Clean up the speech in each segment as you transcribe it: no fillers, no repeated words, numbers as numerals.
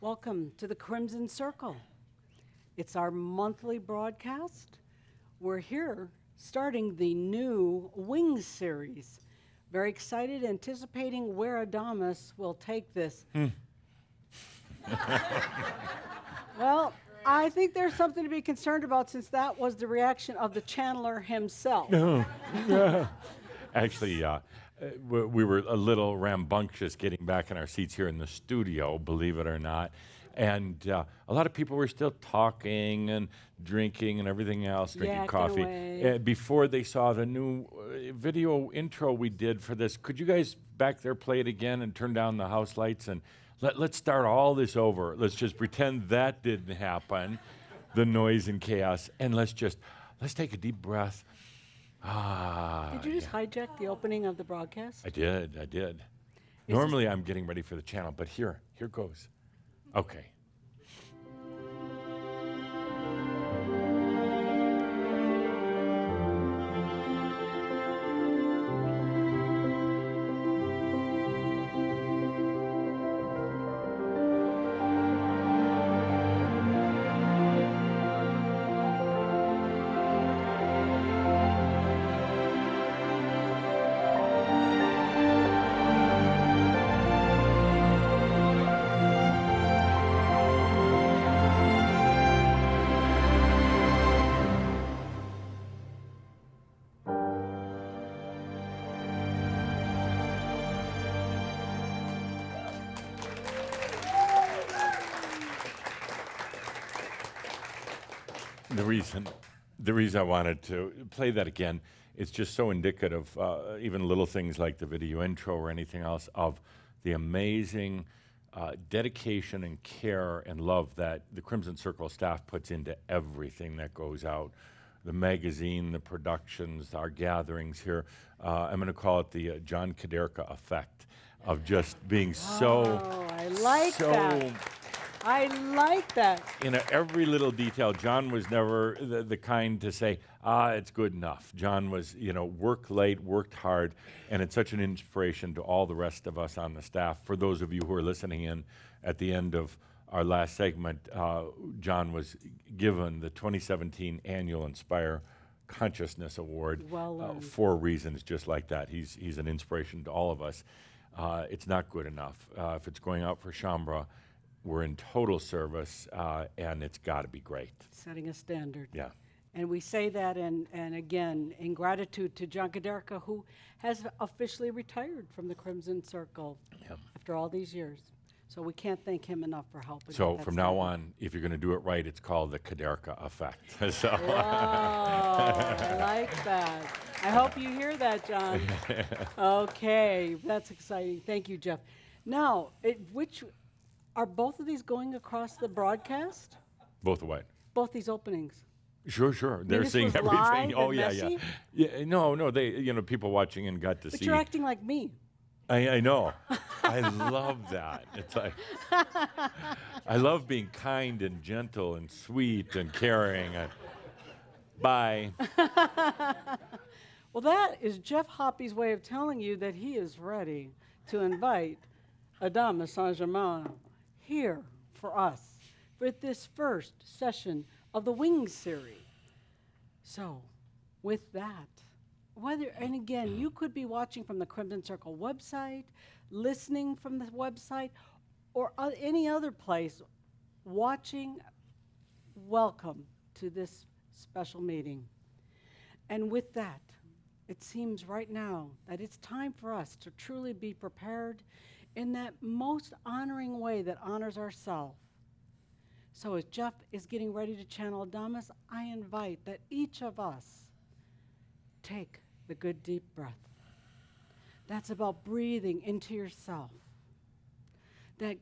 Welcome to the Crimson Circle. It's our monthly broadcast. We're here starting the new Wings series. Very excited, anticipating where Adamus will take this. Well, I think there's something to be concerned about since that was the reaction of the channeler himself. Actually, we were a little rambunctious getting back in our seats here in the studio, believe it or not. And a lot of people were still talking and drinking and everything else, drinking Yakking coffee. away. Before they saw the new video intro we did for this, could you guys back there play it again and turn down the house lights? And let's start all this over. Let's just pretend that didn't happen, the noise and chaos. And let's take a deep breath. Did you just hijack the opening of the broadcast? I did. Normally I'm getting ready for the channel, but here goes. Okay. The reason I wanted to play that again, it's just so indicative, even little things like the video intro or anything else, of the amazing dedication and care and love that the Crimson Circle staff puts into everything that goes out. The magazine, the productions, our gatherings here. I'm going to call it the John Kaderka effect of just being I like that. I like that. In every little detail. John was never the kind to say, it's good enough. John was, worked late, worked hard, and it's such an inspiration to all the rest of us on the staff. For those of you who are listening in at the end of our last segment, John was given the 2017 Annual Inspire Consciousness Award for reasons just like that. He's an inspiration to all of us. It's not good enough. If it's going out for Shambra, we're in total service, and it's got to be great. Setting a standard. Yeah. And we say that, and again, in gratitude to John Kaderka, who has officially retired from the Crimson Circle after all these years. So we can't thank him enough for helping. So from now on, if you're going to do it right, it's called the Kaderka effect. So. I like that. I hope you hear that, John. Okay, that's exciting. Thank you, Jeff. Now, are both of these going across the broadcast? Both of what? Both these openings. Sure. They're seeing everything. Live Oh, and yeah. messy? Yeah, no, they, people watching and got to see. But you're acting like me. I know. I love that. It's like, I love being kind and gentle and sweet and caring. Bye. Well, that is Jeff Hoppy's way of telling you that he is ready to invite Adamus Saint-Germain here for us for this first session of the Wings series. So, with that, and again, you could be watching from the Crimson Circle website, listening from the website, or any other place, watching. Welcome to this special meeting. And with that, it seems right now that it's time for us to truly be prepared in that most honoring way that honors ourselves. So as Jeff is getting ready to channel Adamus, I invite that each of us take the good deep breath. That's about breathing into yourself. That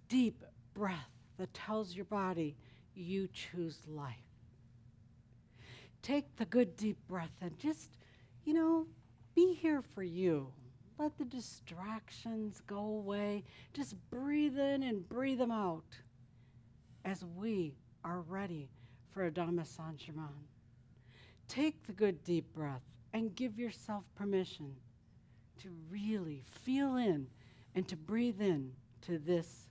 deep breath that tells your body you choose life. Take the good deep breath and just, be here for you. Let the distractions go away. Just breathe in and breathe them out as we are ready for Adamus Saint-Germain. Take the good deep breath and give yourself permission to really feel in and to breathe in to this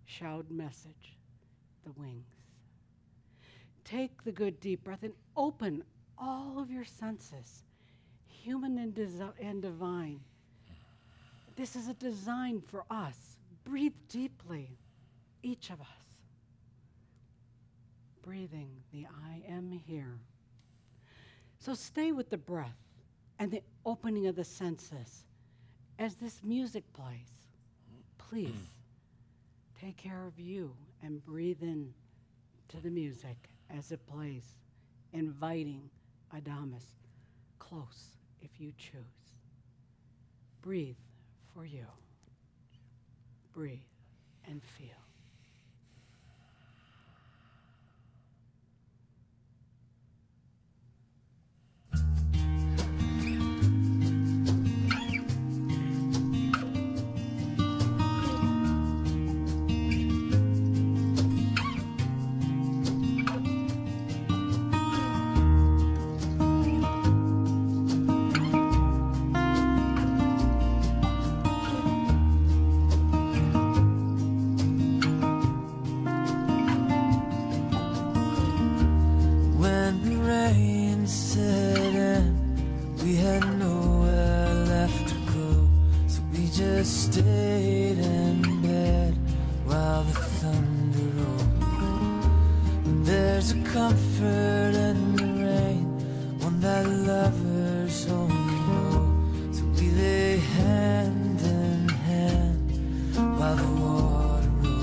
shout message, the wings. Take the good deep breath and open all of your senses, human and divine. This is a design for us. Breathe deeply, each of us. Breathing the I am here. So stay with the breath and the opening of the senses as this music plays. Please take care of you and breathe in to the music as it plays, inviting Adamus close if you choose. Breathe for you. Breathe and feel. Stayed in bed while the thunder rolled. There's a comfort in the rain, one that lovers only know. So we lay hand in hand while the water rolls.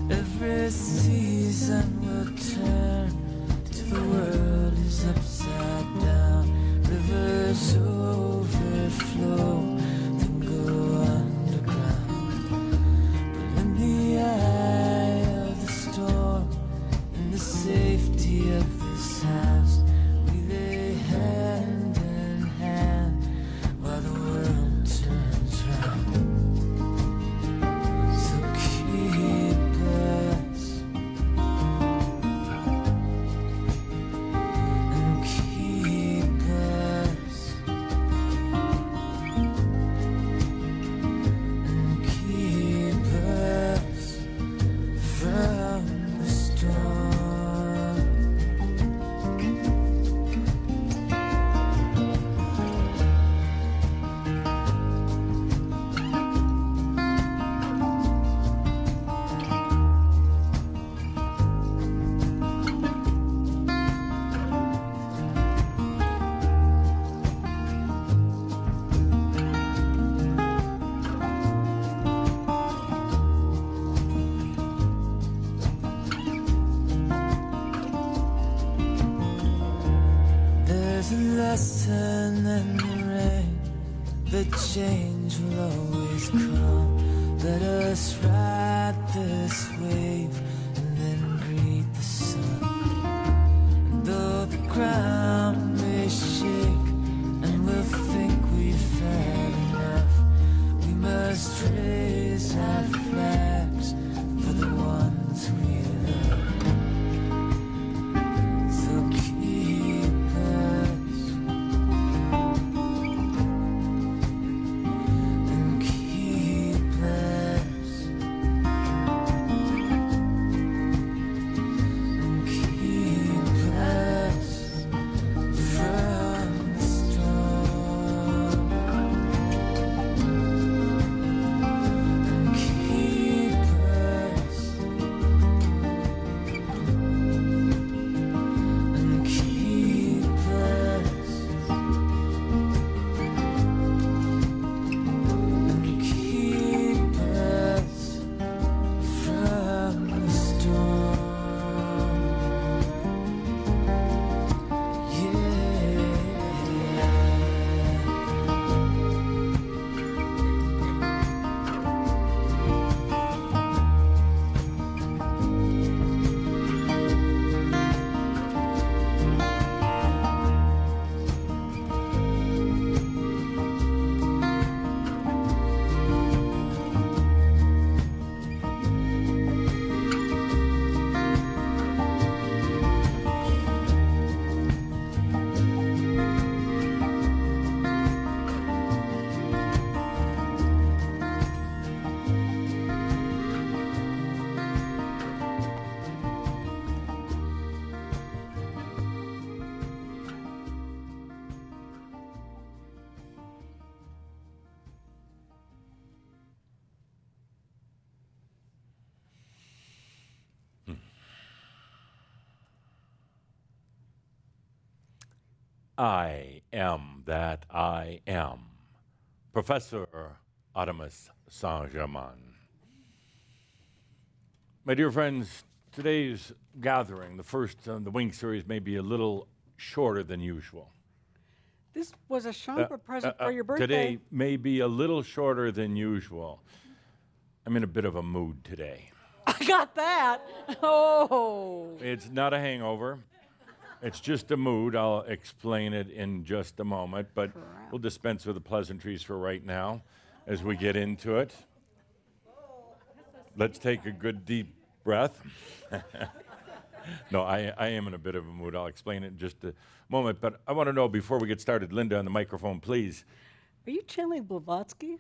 Every season will turn till the world is upside down. Rivers overflow, then go underground. But in the eye of the storm, in the safety of this house, we lay hand in hand while the world turns round. So keep us and keep us and keep us from the storm. There's a lesson in the rain, the change will always come. Let us ride this wave and then greet the sun. And though the ground may shake and we'll think we've had enough, we must raise our flags for the ones we love. So keep us and keep us and keep us from the storm. I am that I am. Professor Adamus Saint-Germain. My dear friends, today's gathering, the first in the Wing series, may be a little shorter than usual. This was a Champa present for your birthday. Today may be a little shorter than usual. I'm in a bit of a mood today. I got that. Oh. It's not a hangover. It's just a mood. I'll explain it in just a moment, but we'll dispense with the pleasantries for right now as we get into it. Let's take a good deep breath. No, I am in a bit of a mood. I'll explain it in just a moment, but I want to know before we get started, Linda on the microphone, please. Are you channeling Blavatsky?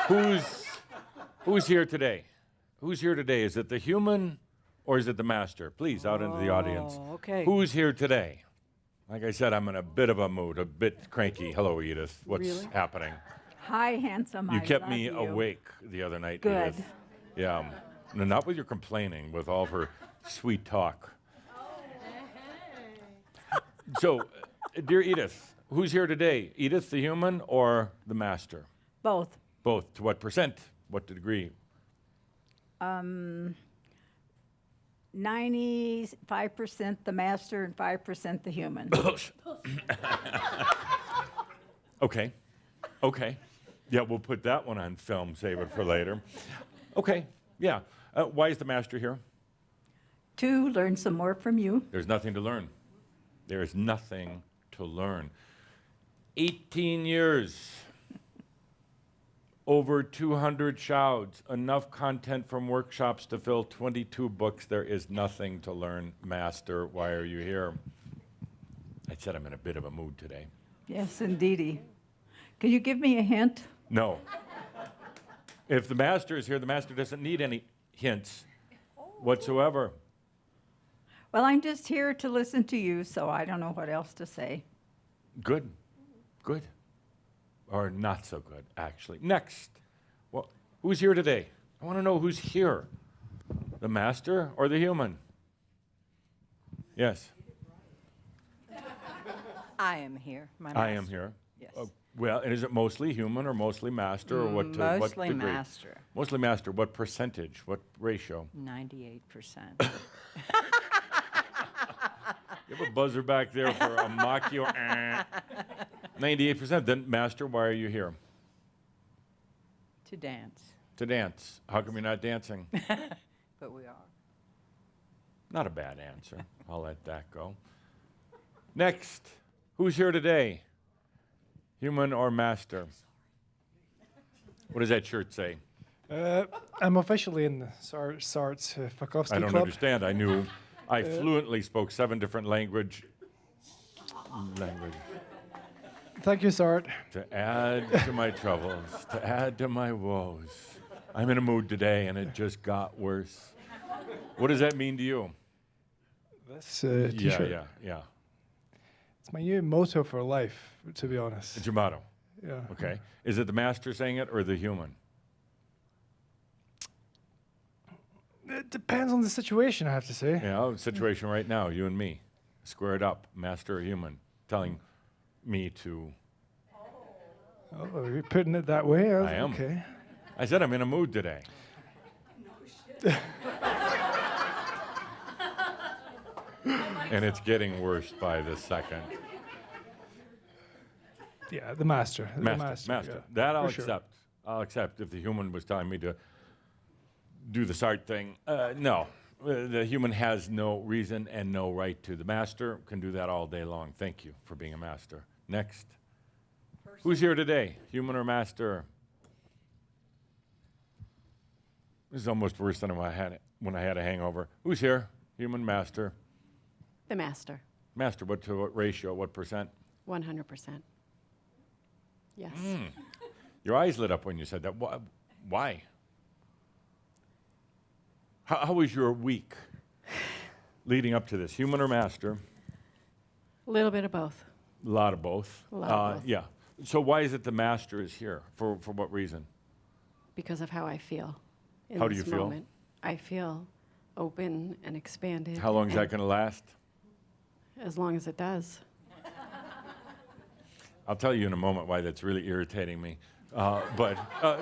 Who's here today? Who's here today? Is it the human or is it the master? Please, out into the audience. Okay. Who's here today? Like I said, I'm in a bit of a mood, a bit cranky. Hello, Edith. What's Really? happening? Hi, handsome. You I kept love me you. awake the other night, Good. Edith. Yeah. No, not with your complaining, with all of her sweet talk. So, dear Edith, who's here today? Edith, the human, or the master? Both. Both. To what percent? What degree? 95% the master and 5% the human. Okay. Okay. Yeah, we'll put that one on film, save it for later. Okay. Yeah. Why is the master here? To learn some more from you. There's nothing to learn. There is nothing to learn. 18 years. Over 200 shouts, enough content from workshops to fill 22 books. There is nothing to learn. Master, why are you here? I said I'm in a bit of a mood today. Yes, indeedy. Can you give me a hint? No. If the master is here, the master doesn't need any hints whatsoever. Well, I'm just here to listen to you, so I don't know what else to say. Good. Good. Or not so good, actually. Next. Well, who's here today? I want to know who's here. The master or the human? Yes, I am here. My I am master. here. Yes. Well, and is it mostly human or mostly master or what? What Mostly degree? master. Mostly master. What percentage? What ratio? 98%. You have a buzzer back there for a mock you. 98%. Then, master, why are you here? To dance. To dance. How come you're not dancing? But we are. Not a bad answer. I'll let that go. Next. Who's here today? Human or master? What does that shirt say? I'm officially in the Sart's Fakovsky I don't Club. understand. I fluently spoke 7 different languages. Thank you, Sart. To add to my troubles, to add to my woes. I'm in a mood today, and it just got worse. What does that mean to you? This T-shirt. Yeah. It's my new motto for life, to be honest. It's your motto. Yeah. Okay. Is it the master saying it or the human? It depends on the situation, I have to say. Yeah, situation right now, you and me, squared up, master or human, telling me to. Oh, you're putting it that way? I am. Okay. I said I'm in a mood today. And it's getting worse by the second. Yeah, the master. The Master. yeah, That I'll for sure. accept. I'll accept if the human was telling me to do the Sart thing. No, the human has no reason and no right to. The master can do that all day long. Thank you for being a master. Next. Who's here today? Human or master? This is almost worse than when I had a hangover. Who's here? Human, master? The master, Master, what to what ratio? What percent? 100%. Yes. Your eyes lit up when you said that. Why? How was your week leading up to this? Human or master? A little bit of both. A lot of both. A lot of both. Yeah. So why is it the master is here? For what reason? Because of how I feel in How do this you feel? moment. I feel open and expanded. How long is that and going to last? As long as it does. I'll tell you in a moment why that's really irritating me. But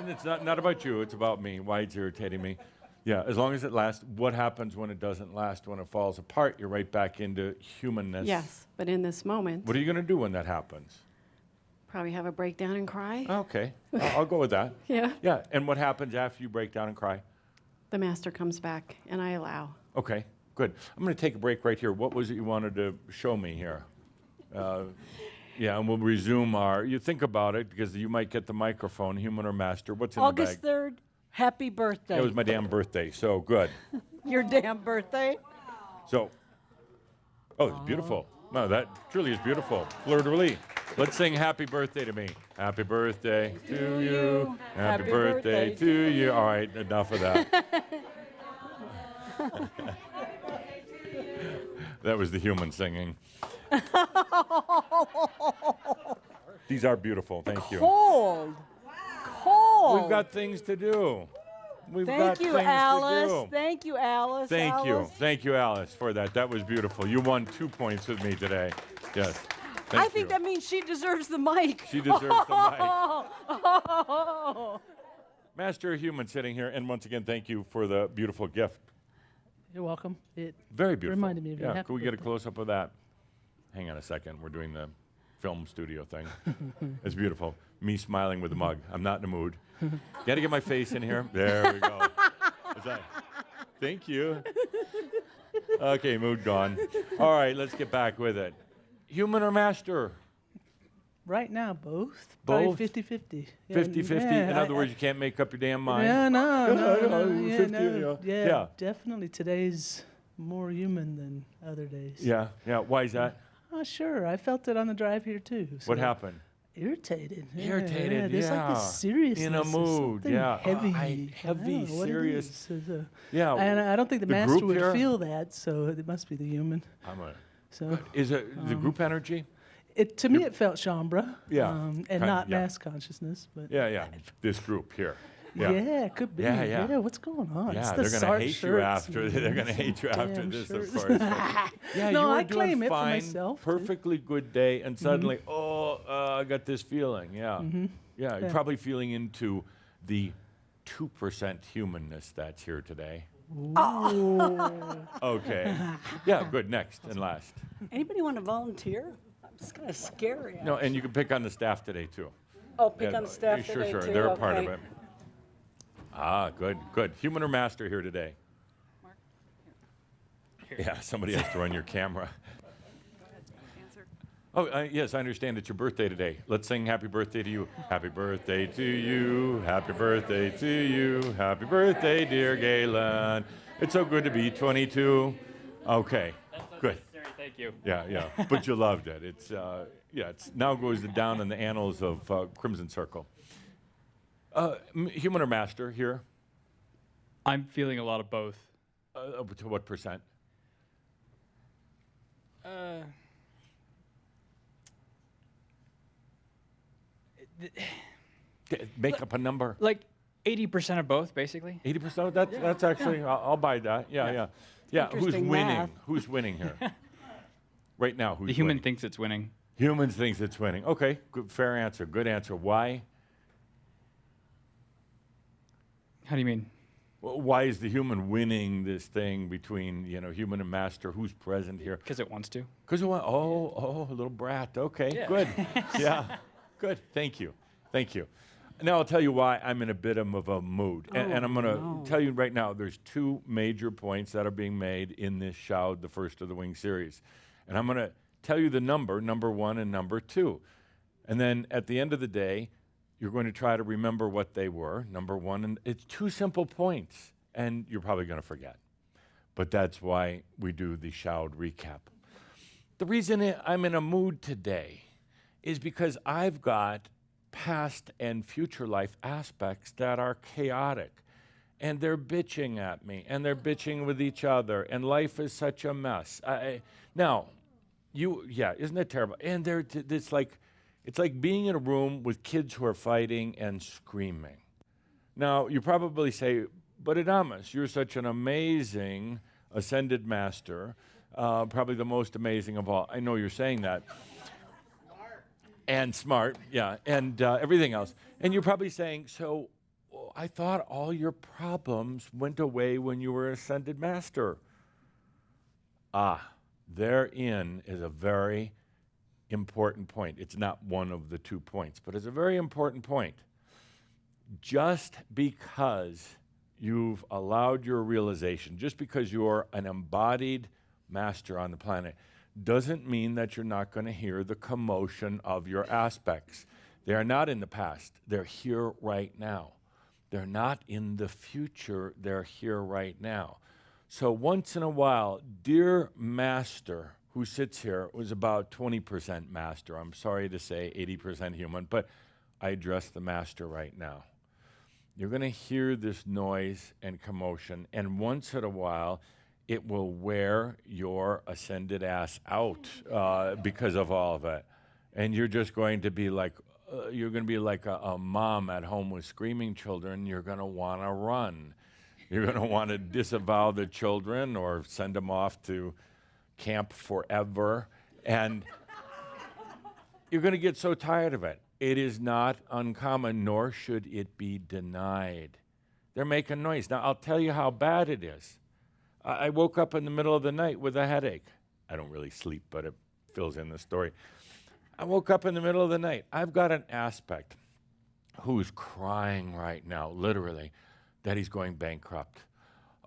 it's not about you, it's about me, why it's irritating me. Yeah, as long as it lasts. What happens when it doesn't last? When it falls apart, you're right back into humanness. Yes, but in this moment, What are you going to do when that happens? probably have a breakdown and cry. Okay, I'll go with that. Yeah. Yeah, and what happens after you break down and cry? The master comes back, and I allow. Okay, good. I'm going to take a break right here. What was it you wanted to show me here? Yeah, and we'll resume you think about it, because you might get the microphone, human or master. What's in August the bag? 3rd, happy birthday. It was my damn birthday, so good. Your damn birthday. So, oh, it's beautiful. No, that truly is beautiful. Fleur de lis. Let's sing happy birthday to me. Happy birthday to you. Happy birthday to you. All right, enough of that. That was the human singing. These are beautiful. Thank you. Cold. Cold. We've got things to do. We've got Thank you, things Alice. to do. Thank you, Alice. Thank you. Alice. Thank you, Alice, for that. That was beautiful. You won 2 points with me today. Yes. Thank I think you. that means she deserves the mic. She deserves the mic. Oh. Master Human sitting here, and once again, thank you for the beautiful gift. You're welcome. It Very beautiful. reminded me of you. Yeah, Happy could we get a birthday. close-up of that? Hang on a second. We're doing the film studio thing. It's beautiful. Me smiling with a mug. I'm not in the mood. Got to get my face in here. There we go. Is that- Thank you. Okay, mood gone. All right, let's get back with it. Human or master? Right now, both. Both? Probably 50-50. 50-50? In other words, you can't make up your damn mind? Yeah, no, yeah, 50, no. yeah. Yeah, definitely today's more human than other days. Yeah, yeah. Why is that? Oh, sure. I felt it on the drive here, too. What so happened? Irritated. Irritated, Yeah, there's like this yeah. seriousness. In a or mood, something yeah. Heavy. Heavy, I don't know what it serious. is. So, Yeah. and I don't think the The master group would here? feel that, so it must be the human. So Is it the group energy? to me, it felt chambra. Yeah, And kind- not yeah. mass consciousness, but Yeah, yeah. This group here. Yeah. yeah, it could be. Yeah, yeah. What's going on? It's Yeah, the they're gonna Sark hate you shirts after. and They're gonna these hate you after damn this, shirts. of course. Yeah, No, you were I doing claim it for fine, myself, too. perfectly good day, and suddenly, I got this feeling. Yeah, yeah. You're Yeah. probably feeling into the 2% humanness that's here today. Okay. Yeah. Good. Next and last. Anybody want to volunteer? It's kind of scary. No, and you can pick on the staff today too. Oh, pick Yeah, on the staff sure, today, sure. too? They're a part of Okay. it. Ah, good, good. Human or master here today? Yeah, somebody has to run your camera. Oh, yes, I understand it's your birthday today. Let's sing happy birthday to you. Happy birthday to you. Happy birthday to you. Happy birthday, dear Galen. It's so good to be 22. Okay, good. Thank you. Yeah, yeah. But you loved it. It's it's now goes down in the annals of Crimson Circle. Human or master here? I'm feeling a lot of both. To what percent? Make up a number. Like 80% of both, basically. 80%? That's actually, I'll buy that. Yeah, yeah. Yeah, who's Interesting winning? math. Who's winning here? Right now, who's The human winning? thinks it's winning. Humans thinks it's winning. Okay, good, fair answer. Good answer. Why? How do you mean? Why is the human winning this thing between, human and master? Who's present here? Because it wants to. Because a little brat. Okay, good. Yeah, good. Thank you. Thank you. Now I'll tell you why I'm in a bit of a mood. And I'm going to tell you right now, there's two major points that are being made in this Shout, the first of the Wing series. And I'm going to tell you the number 1 and number 2. And then at the end of the day, you're going to try to remember what they were, number 1. And it's 2 simple points. And you're probably going to forget. But that's why we do the Shout recap. The reason I'm in a mood today is because I've got past and future life aspects that are chaotic. And they're bitching at me, and they're bitching with each other, and life is such a mess. Now, isn't that terrible? And it's like being in a room with kids who are fighting and screaming. Now, you probably say, but Adamus, you're such an amazing ascended master, probably the most amazing of all. I know you're saying that. and smart, yeah, and everything else. And you're probably saying, so I thought all your problems went away when you were ascended master. Therein is a very important point. It's not one of the 2 points, but it's a very important point. Just because you've allowed your realization, just because you're an embodied master on the planet, doesn't mean that you're not going to hear the commotion of your aspects. They are not in the past. They're here right now. They're not in the future. They're here right now. So once in a while, dear master who sits here was about 20% master. I'm sorry to say 80% human, but I address the master right now. You're going to hear this noise and commotion, and once in a while, it will wear your ascended ass out because of all of it. And you're just going to be like, a mom at home with screaming children. You're going to want to run. You're going to want to disavow the children or send them off to camp forever. And you're going to get so tired of it. It is not uncommon, nor should it be denied. They're making noise. Now, I'll tell you how bad it is. I woke up in the middle of the night with a headache. I don't really sleep, but it fills in the story. I woke up in the middle of the night. I've got an aspect who's crying right now, literally, that he's going bankrupt.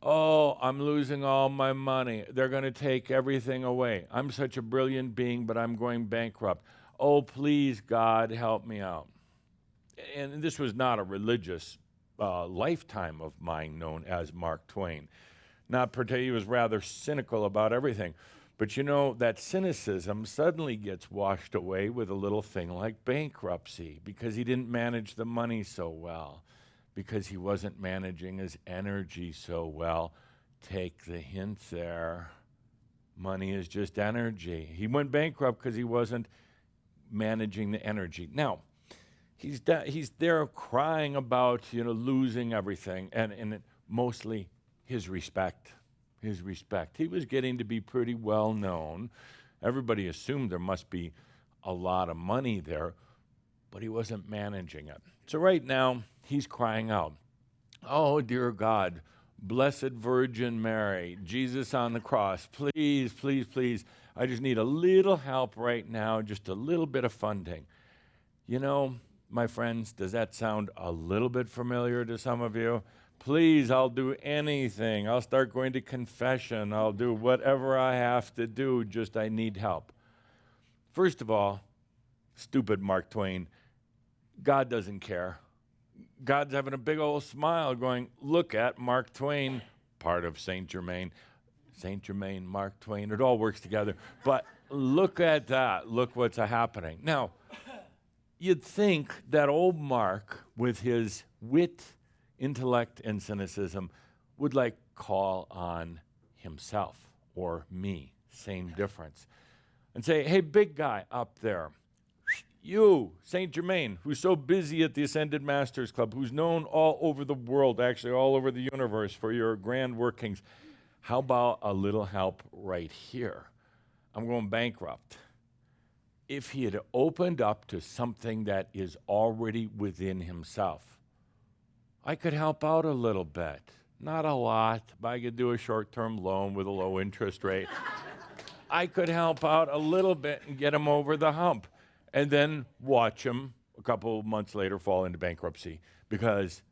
Oh, I'm losing all my money. They're going to take everything away. I'm such a brilliant being, but I'm going bankrupt. Oh, please, God, help me out. And this was not a religious lifetime of mine known as Mark Twain. He was rather cynical about everything. But you know, that cynicism suddenly gets washed away with a little thing like bankruptcy because he didn't manage the money so well, because he wasn't managing his energy so well. Take the hint there. Money is just energy. He went bankrupt because he wasn't managing the energy. Now, he's there crying about, losing everything, and mostly his respect. His respect. He was getting to be pretty well known. Everybody assumed there must be a lot of money there, but he wasn't managing it. So right now, he's crying out, oh, dear God, Blessed Virgin Mary, Jesus on the cross, please, please, please, I just need a little help right now, just a little bit of funding. You know, my friends, does that sound a little bit familiar to some of you? Please, I'll do anything. I'll start going to confession. I'll do whatever I have to do, just I need help. First of all, stupid Mark Twain, God doesn't care. God's having a big old smile going, look at Mark Twain, part of Saint Germain. Saint Germain, Mark Twain, it all works together. But look at that. Look what's happening. Now, you'd think that old Mark, with his wit, intellect, and cynicism, would call on himself or me, same difference, and say, hey, big guy up there, you, Saint Germain, who's so busy at the Ascended Masters Club, who's known all over the world, actually all over the universe for your grand workings, how about a little help right here? I'm going bankrupt. If he had opened up to something that is already within himself, I could help out a little bit. Not a lot, but I could do a short-term loan with a low interest rate. I could help out a little bit and get him over the hump, and then watch him a couple of months later fall into bankruptcy, because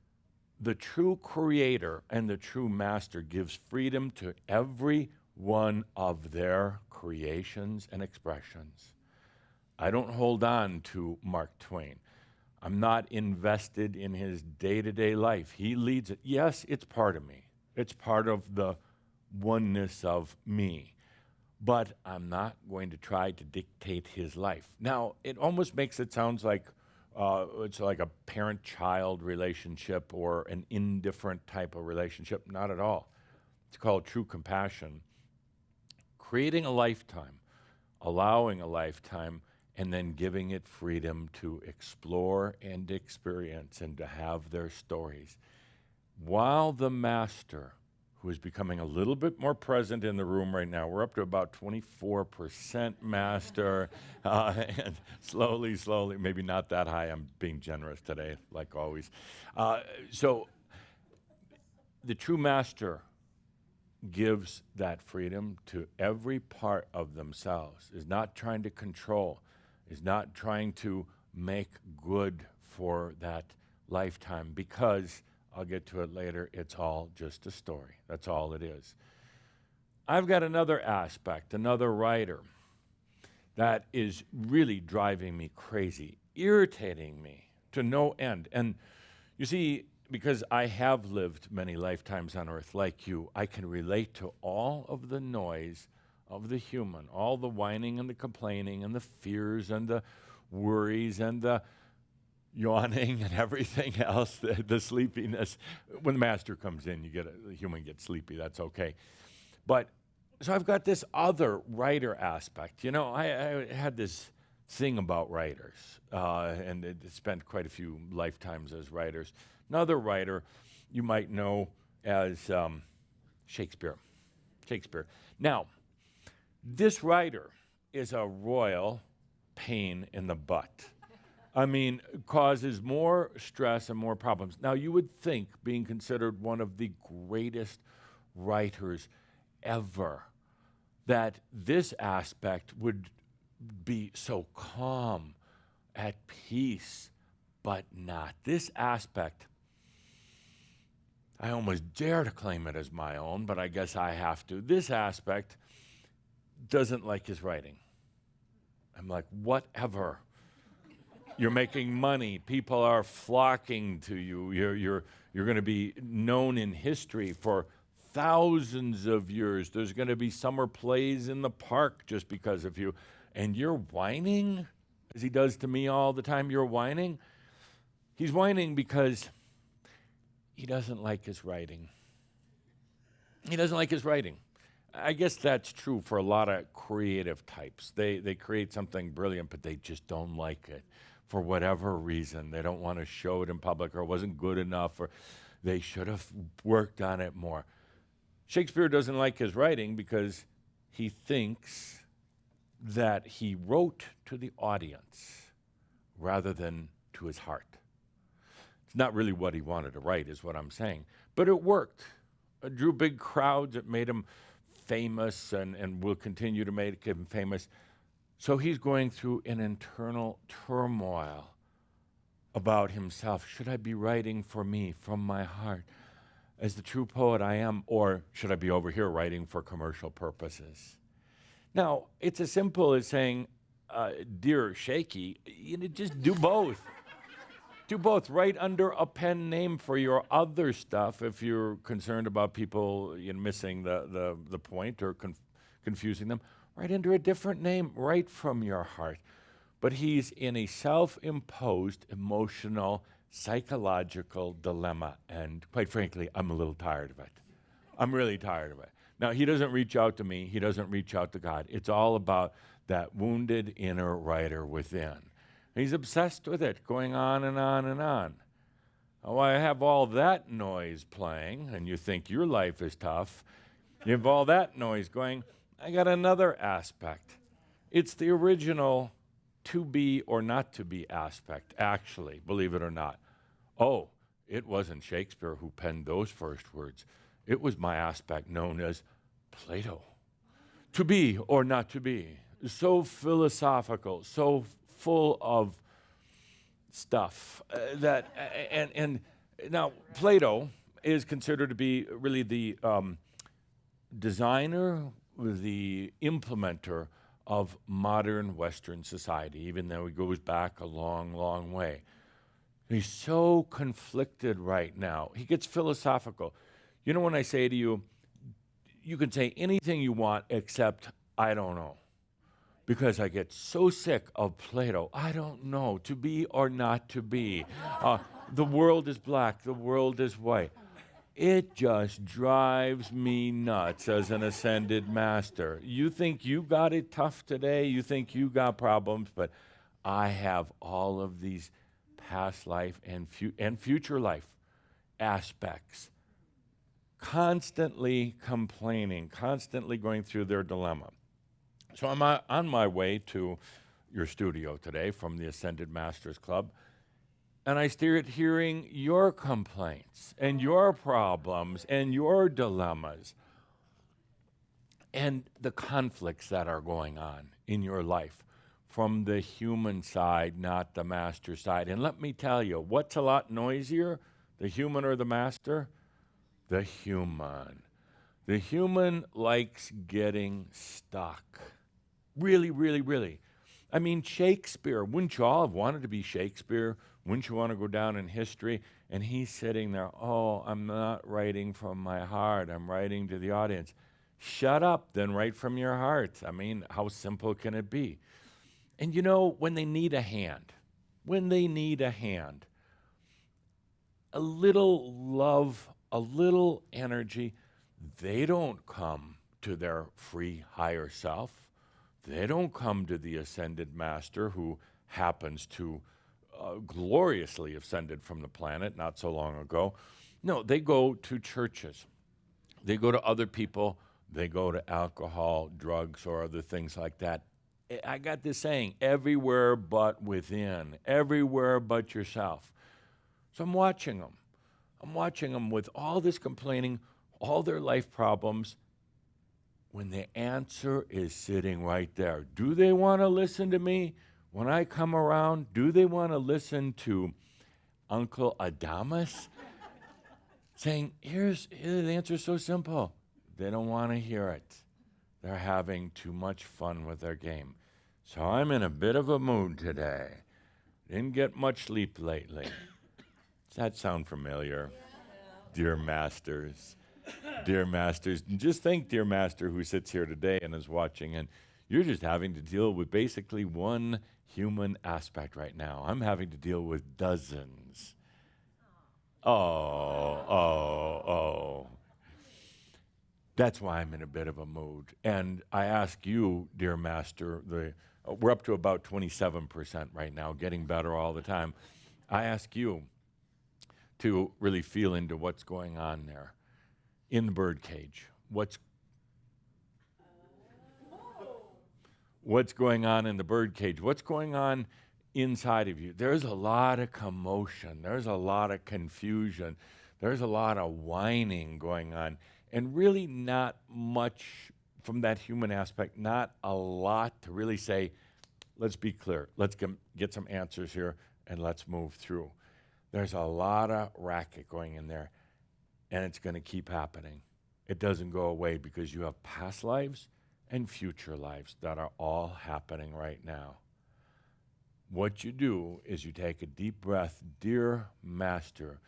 the true creator and the true master gives freedom to every one of their creations and expressions. I don't hold on to Mark Twain. I'm not invested in his day-to-day life. He leads it. Yes, it's part of me. It's part of the oneness of me. But I'm not going to try to dictate his life. Now, it almost makes it sound like it's like a parent-child relationship or an indifferent type of relationship. Not at all. It's called true compassion. Creating a lifetime, allowing a lifetime, and then giving it freedom to explore and experience and to have their stories. While the master, who is becoming a little bit more present in the room right now. We're up to about 24% master, and slowly, maybe not that high. I'm being generous today, like always. So the true master gives that freedom to every part of themselves, is not trying to control, is not trying to make good for that lifetime, because I'll get to it later, it's all just a story. That's all it is. I've got another aspect, another writer that is really driving me crazy, irritating me to no end. And you see, because I have lived many lifetimes on earth like you, I can relate to all of the noise of the human, all the whining and the complaining and the fears and the worries and the yawning and everything else, the sleepiness. When the master comes in, the human gets sleepy, that's okay. But, so I've got this other writer aspect. You know, I had this thing about writers, and spent quite a few lifetimes as writers. Another writer you might know as Shakespeare. Now, this writer is a royal pain in the butt. I mean, causes more stress and more problems. Now, you would think, being considered one of the greatest writers ever, that this aspect would be so calm, at peace, but not. This aspect, I almost dare to claim it as my own, but I guess I have to. This aspect doesn't like his writing. I'm like, whatever. You're making money. People are flocking to you. You're going to be known in history for thousands of years. There's going to be summer plays in the park just because of you. And you're whining, as he does to me all the time. You're whining. He's whining because he doesn't like his writing. He doesn't like his writing. I guess that's true for a lot of creative types. They create something brilliant, but they just don't like it for whatever reason. They don't want to show it in public, or it wasn't good enough, or they should have worked on it more. Shakespeare doesn't like his writing because he thinks that he wrote to the audience rather than to his heart. It's not really what he wanted to write, is what I'm saying. But it worked. It drew big crowds. It made him famous and will continue to make him famous. So he's going through an internal turmoil about himself. Should I be writing for me, from my heart, as the true poet I am, or should I be over here writing for commercial purposes? Now, it's as simple as saying, dear Shaky, just do both. Do both. Write under a pen name for your other stuff if you're concerned about people missing the point or confusing them. Write under a different name. Write from your heart. But he's in a self-imposed emotional, psychological dilemma. And quite frankly, I'm a little tired of it. I'm really tired of it. Now, he doesn't reach out to me. He doesn't reach out to God. It's all about that wounded inner writer within. He's obsessed with it, going on and on and on. Oh, I have all that noise playing, and you think your life is tough. You have all that noise going. I got another aspect. It's the original to be or not to be aspect, actually, believe it or not. Oh, it wasn't Shakespeare who penned those first words. It was my aspect known as Plato. To be or not to be. So philosophical, so full of stuff and now Plato is considered to be really the designer, the implementer of modern Western society, even though he goes back a long, long way. He's so conflicted right now. He gets philosophical. You know, when I say to you, you can say anything you want except I don't know. Because I get so sick of Plato. I don't know, to be or not to be. The world is black, the world is white. It just drives me nuts as an ascended master. You think you got it tough today, you think you got problems, but I have all of these past life and future life aspects constantly complaining, constantly going through their dilemma. So I'm on my way to your studio today from the Ascended Masters Club, and I started hearing your complaints and your problems and your dilemmas and the conflicts that are going on in your life from the human side, not the master side. And let me tell you, what's a lot noisier, the human or the master? The human. The human likes getting stuck. Really, really, really. I mean, Shakespeare, wouldn't you all have wanted to be Shakespeare? Wouldn't you want to go down in history? And he's sitting there, oh, I'm not writing from my heart. I'm writing to the audience. Shut up, then write from your heart. I mean, how simple can it be? And you know, when they need a hand, a little love, a little energy, they don't come to their free higher self. They don't come to the ascended master who happens to gloriously ascended from the planet not so long ago. No, they go to churches. They go to other people. They go to alcohol, drugs, or other things like that. I got this saying, everywhere but within, everywhere but yourself. So I'm watching them. I'm watching them with all this complaining, all their life problems, when the answer is sitting right there. Do they want to listen to me when I come around? Do they want to listen to Uncle Adamus saying, the answer is so simple. They don't want to hear it. They're having too much fun with their game. So I'm in a bit of a mood today. Didn't get much sleep lately. Does that sound familiar? Dear masters. Dear masters, just think, dear master who sits here today and is watching, and you're just having to deal with basically one human aspect right now. I'm having to deal with dozens. Oh. That's why I'm in a bit of a mood. And I ask you, dear master, we're up to about 27% right now, getting better all the time. I ask you to really feel into what's going on there. In the birdcage, what's going on in the birdcage? What's going on inside of you? There's a lot of commotion. There's a lot of confusion. There's a lot of whining going on. And really not much from that human aspect, not a lot to really say, let's be clear. Let's get some answers here and let's move through. There's a lot of racket going in there. And it's going to keep happening. It doesn't go away because you have past lives and future lives that are all happening right now. What you do is you take a deep breath, dear master.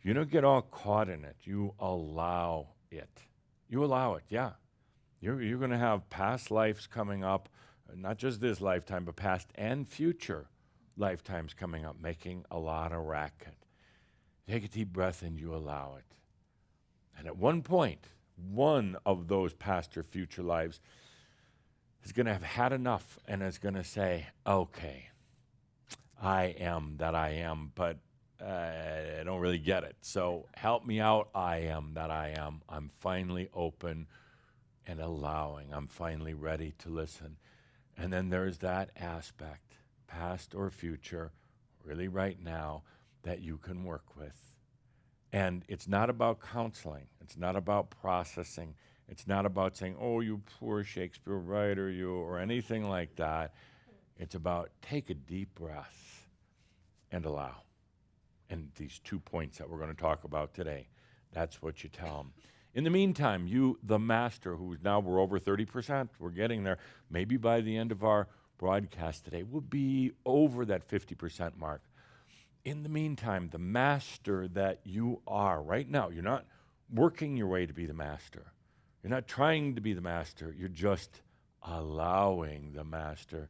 You don't get all caught in it. You allow it. You allow it, yeah. You're going to have past lives coming up, not just this lifetime, but past and future lifetimes coming up, making a lot of racket. Take a deep breath and you allow it. And at one point, one of those past or future lives is going to have had enough and is going to say, okay, I am that I am, but I don't really get it. So help me out. I am that I am. I'm finally open and allowing. I'm finally ready to listen. And then there's that aspect, past or future, really right now, that you can work with. And it's not about counseling. It's not about processing. It's not about saying, oh, you poor Shakespeare writer, you, or anything like that. It's about take a deep breath and allow. And these 2 points that we're going to talk about today, that's what you tell them. In the meantime, you, the master, who's now we're over 30%, we're getting there. Maybe by the end of our broadcast today, we'll be over that 50% mark. In the meantime, the master that you are right now, you're not working your way to be the master. You're not trying to be the master. You're just allowing the master.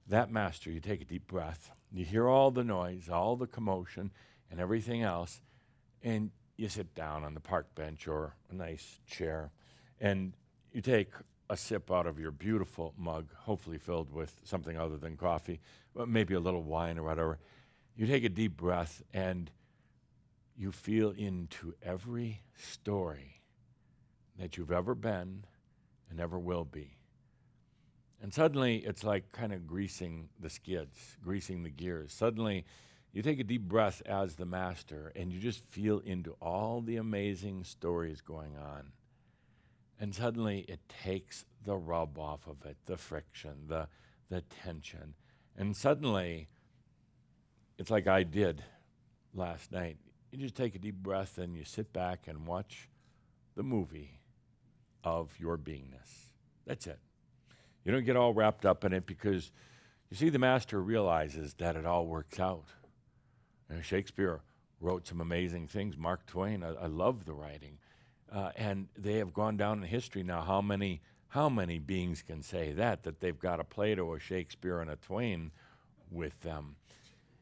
That master, you take a deep breath. You hear all the noise, all the commotion, and everything else, and you sit down on the park bench or a nice chair, and you take a sip out of your beautiful mug, hopefully filled with something other than coffee, but maybe a little wine or whatever. You take a deep breath and you feel into every story that you've ever been and ever will be. And suddenly, it's like kind of greasing the skids, greasing the gears. Suddenly, you take a deep breath as the master, and you just feel into all the amazing stories going on. And suddenly, it takes the rub off of it, the friction, the tension. And suddenly, it's like I did last night. You just take a deep breath and you sit back and watch the movie of your beingness. That's it. You don't get all wrapped up in it because, you see, the master realizes that it all works out. Shakespeare wrote some amazing things. Mark Twain, I love the writing. And they have gone down in history now. How many beings can say that they've got a Plato, a Shakespeare, and a Twain with them?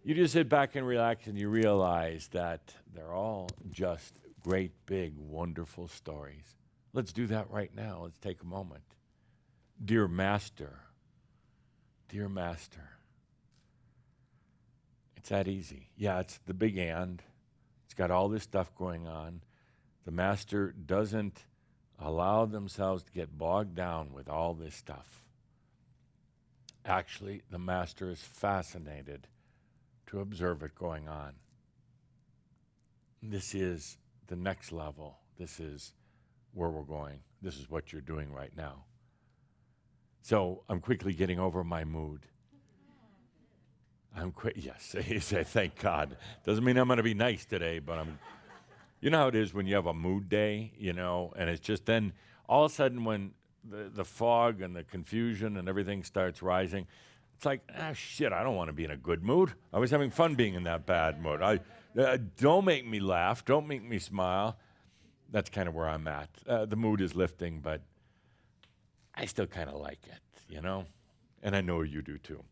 You just sit back and relax and you realize that they're all just great, big, wonderful stories. Let's do that right now. Let's take a moment. Dear Master, it's that easy. Yeah, it's the big and. It's got all this stuff going on. The Master doesn't allow themselves to get bogged down with all this stuff. Actually, the Master is fascinated to observe it going on. This is the next level. This is where we're going. This is what you're doing right now. So I'm quickly getting over my mood. Yes, he said, thank God. Doesn't mean I'm going to be nice today, but you know how it is when you have a mood day, and it's just then all of a sudden when the fog and the confusion and everything starts rising, it's like, shit, I don't want to be in a good mood. I was having fun being in that bad mood. Don't make me laugh. Don't make me smile. That's kind of where I'm at. The mood is lifting, but I still kind of like it, And I know you do too.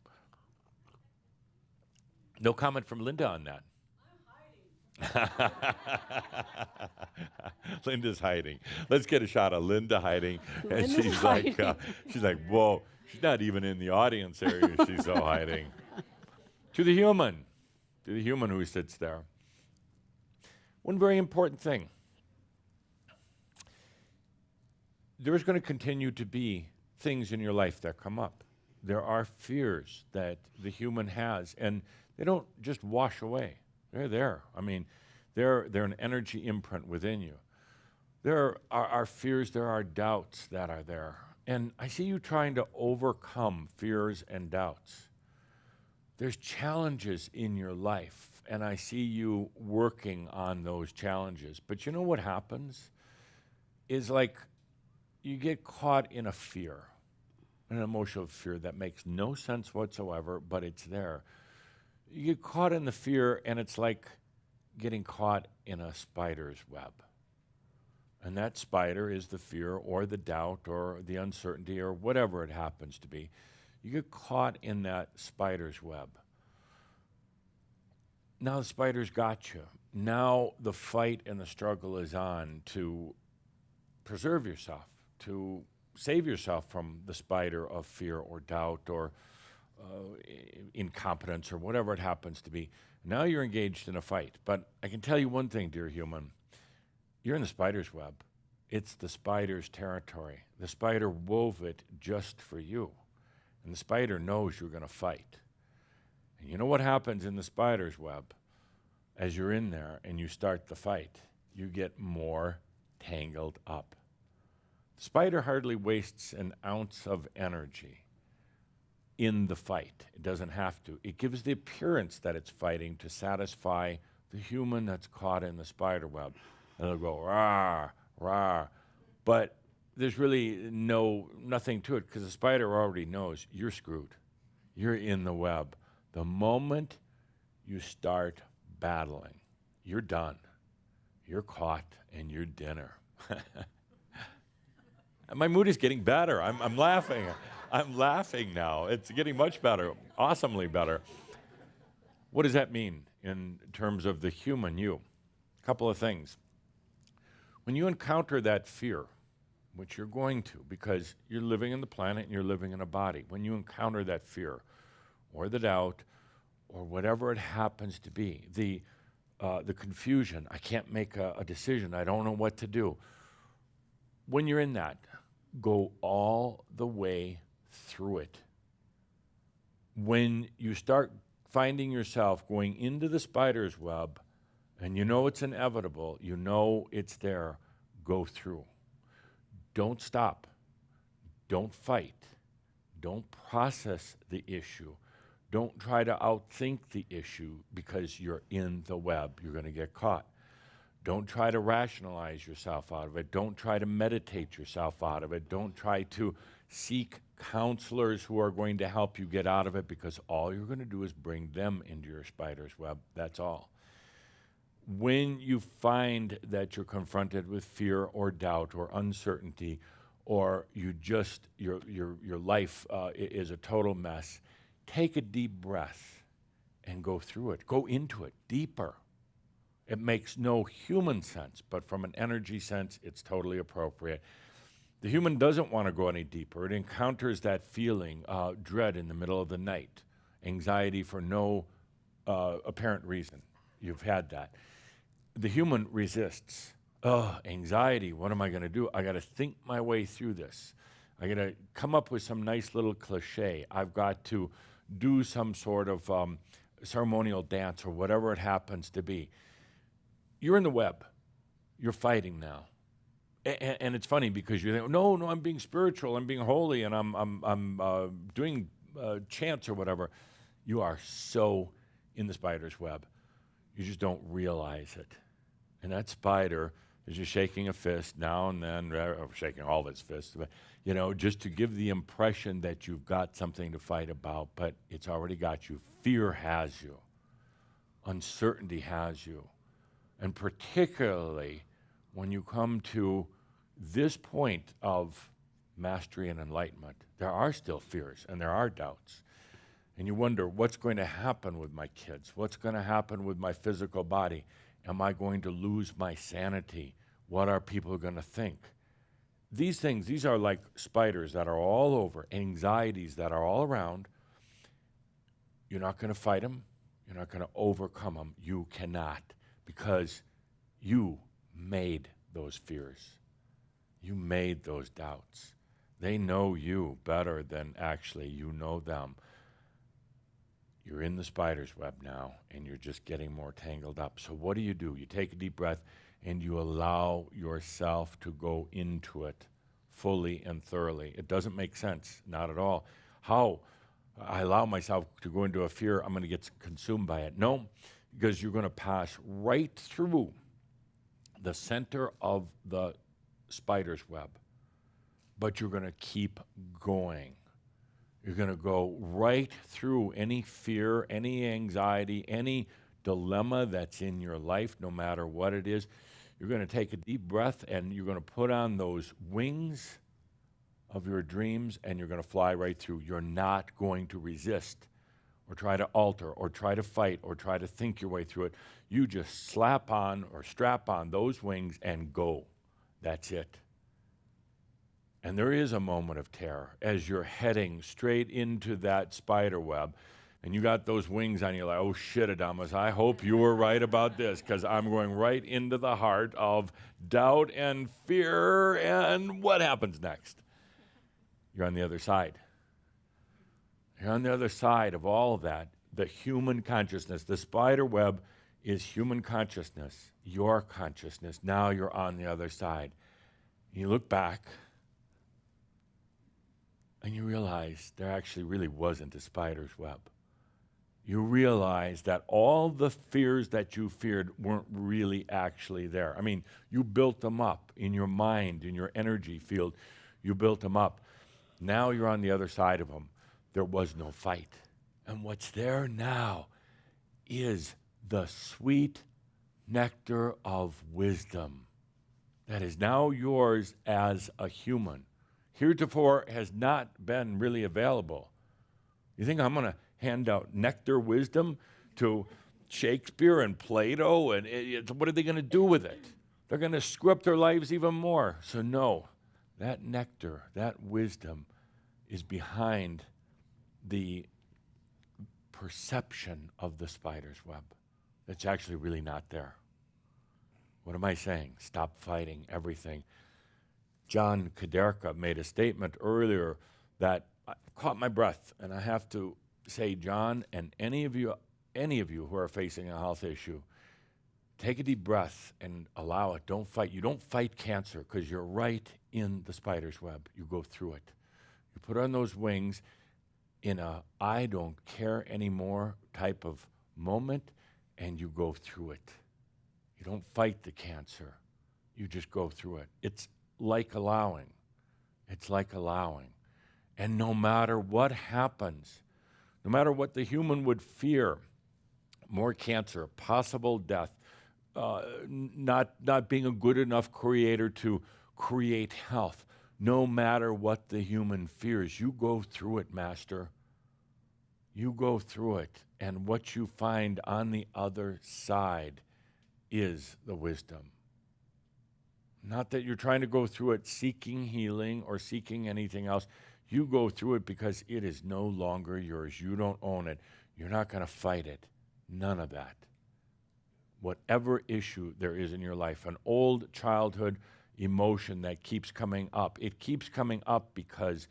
No comment from Linda on that. I'm hiding. Linda's hiding. Let's get a shot of Linda hiding. And Linda's hiding. She's like, whoa, she's not even in the audience area. She's so hiding. To the human who sits there. One very important thing. There is going to continue to be things in your life that come up. There are fears that the human has, and they don't just wash away. They're there. I mean, they're an energy imprint within you. There are fears, there are doubts that are there. And I see you trying to overcome fears and doubts. There's challenges in your life, and I see you working on those challenges. But you know what happens? Is like you get caught in a fear, an emotional fear that makes no sense whatsoever, but it's there. You get caught in the fear, and it's like getting caught in a spider's web. And that spider is the fear or the doubt or the uncertainty or whatever it happens to be. You get caught in that spider's web. Now the spider's got you. Now the fight and the struggle is on to preserve yourself, to save yourself from the spider of fear or doubt or incompetence or whatever it happens to be. Now you're engaged in a fight. But I can tell you one thing, dear human. You're in the spider's web. It's the spider's territory. The spider wove it just for you. And the spider knows you're going to fight. And you know what happens in the spider's web? As you're in there and you start the fight, you get more tangled up. The spider hardly wastes an ounce of energy in the fight. It doesn't have to. It gives the appearance that it's fighting to satisfy the human that's caught in the spider web. And it'll go, rah, rah. But there's really nothing to it because the spider already knows you're screwed. You're in the web. The moment you start battling, you're done. You're caught and you're dinner. And my mood is getting better. I'm laughing. I'm laughing now. It's getting much better, awesomely better. What does that mean in terms of the human you? A couple of things. When you encounter that fear, which you're going to because you're living in the planet and you're living in a body, when you encounter that fear or the doubt or whatever it happens to be, the the confusion. I can't make a decision. I don't know what to do. When you're in that, go all the way through it. When you start finding yourself going into the spider's web, and you know it's inevitable, you know it's there, go through. Don't stop. Don't fight. Don't process the issue. Don't try to outthink the issue because you're in the web. You're going to get caught. Don't try to rationalize yourself out of it. Don't try to meditate yourself out of it. Don't try to seek counselors who are going to help you get out of it, because all you're going to do is bring them into your spider's web. That's all. When you find that you're confronted with fear or doubt or uncertainty, or you just your life is a total mess, take a deep breath and go through it. Go into it deeper. It makes no human sense, but from an energy sense, it's totally appropriate. The human doesn't want to go any deeper. It encounters that feeling, dread in the middle of the night, anxiety for no apparent reason. You've had that. The human resists. Anxiety, what am I going to do? I got to think my way through this. I got to come up with some nice little cliche. I've got to do some sort of ceremonial dance or whatever it happens to be. You're in the web. You're fighting now. And it's funny because you think, no, I'm being spiritual, I'm being holy, and I'm doing chants or whatever. You are so in the spider's web. You just don't realize it. And that spider is just shaking a fist now and then, or shaking all of its fists, but, just to give the impression that you've got something to fight about, but it's already got you. Fear has you. Uncertainty has you. And particularly when you come to this point of mastery and enlightenment, there are still fears and there are doubts. And you wonder, what's going to happen with my kids? What's going to happen with my physical body? Am I going to lose my sanity? What are people going to think? These things, these are like spiders that are all over, anxieties that are all around. You're not going to fight them. You're not going to overcome them. You cannot, because you made those fears. You made those doubts. They know you better than actually you know them. You're in the spider's web now, and you're just getting more tangled up. So what do? You take a deep breath, and you allow yourself to go into it fully and thoroughly. It doesn't make sense, not at all. How I allow myself to go into a fear, I'm going to get consumed by it. No, because you're going to pass right through the center of the spider's web, but you're going to keep going. You're going to go right through any fear, any anxiety, any dilemma that's in your life, no matter what it is. You're going to take a deep breath, and you're going to put on those wings of your dreams, and you're going to fly right through. You're not going to resist or try to alter or try to fight or try to think your way through it. You just slap on or strap on those wings and go. That's it. And there is a moment of terror as you're heading straight into that spider web, and you got those wings on you like, oh shit, Adamus, I hope you were right about this, because I'm going right into the heart of doubt and fear, and what happens next? You're on the other side. You're on the other side of all of that. The human consciousness, the spider web is human consciousness, your consciousness. Now you're on the other side. You look back, and you realize there actually really wasn't a spider's web. You realize that all the fears that you feared weren't really actually there. I mean, you built them up in your mind, in your energy field. You built them up. Now you're on the other side of them. There was no fight. And what's there now is the sweet nectar of wisdom that is now yours as a human. Heretofore has not been really available. You think I'm going to hand out nectar wisdom to Shakespeare and Plato? And what are they going to do with it? They're going to screw up their lives even more. So no, that nectar, that wisdom is behind the perception of the spider's web. It's actually really not there. What am I saying? Stop fighting everything. John Kaderka made a statement earlier that caught my breath, and I have to say, John, and any of you who are facing a health issue, take a deep breath and allow it. Don't fight. You don't fight cancer because you're right in the spider's web. You go through it. You put on those wings in a I don't care anymore type of moment, and you go through it. You don't fight the cancer. You just go through it. It's like allowing. It's like allowing. And no matter what happens, no matter what the human would fear, more cancer, possible death, not being a good enough creator to create health, no matter what the human fears, you go through it, Master. You go through it, and what you find on the other side is the wisdom. Not that you're trying to go through it seeking healing or seeking anything else. You go through it because it is no longer yours. You don't own it. You're not going to fight it. None of that. Whatever issue there is in your life, an old childhood emotion that keeps coming up, it keeps coming up because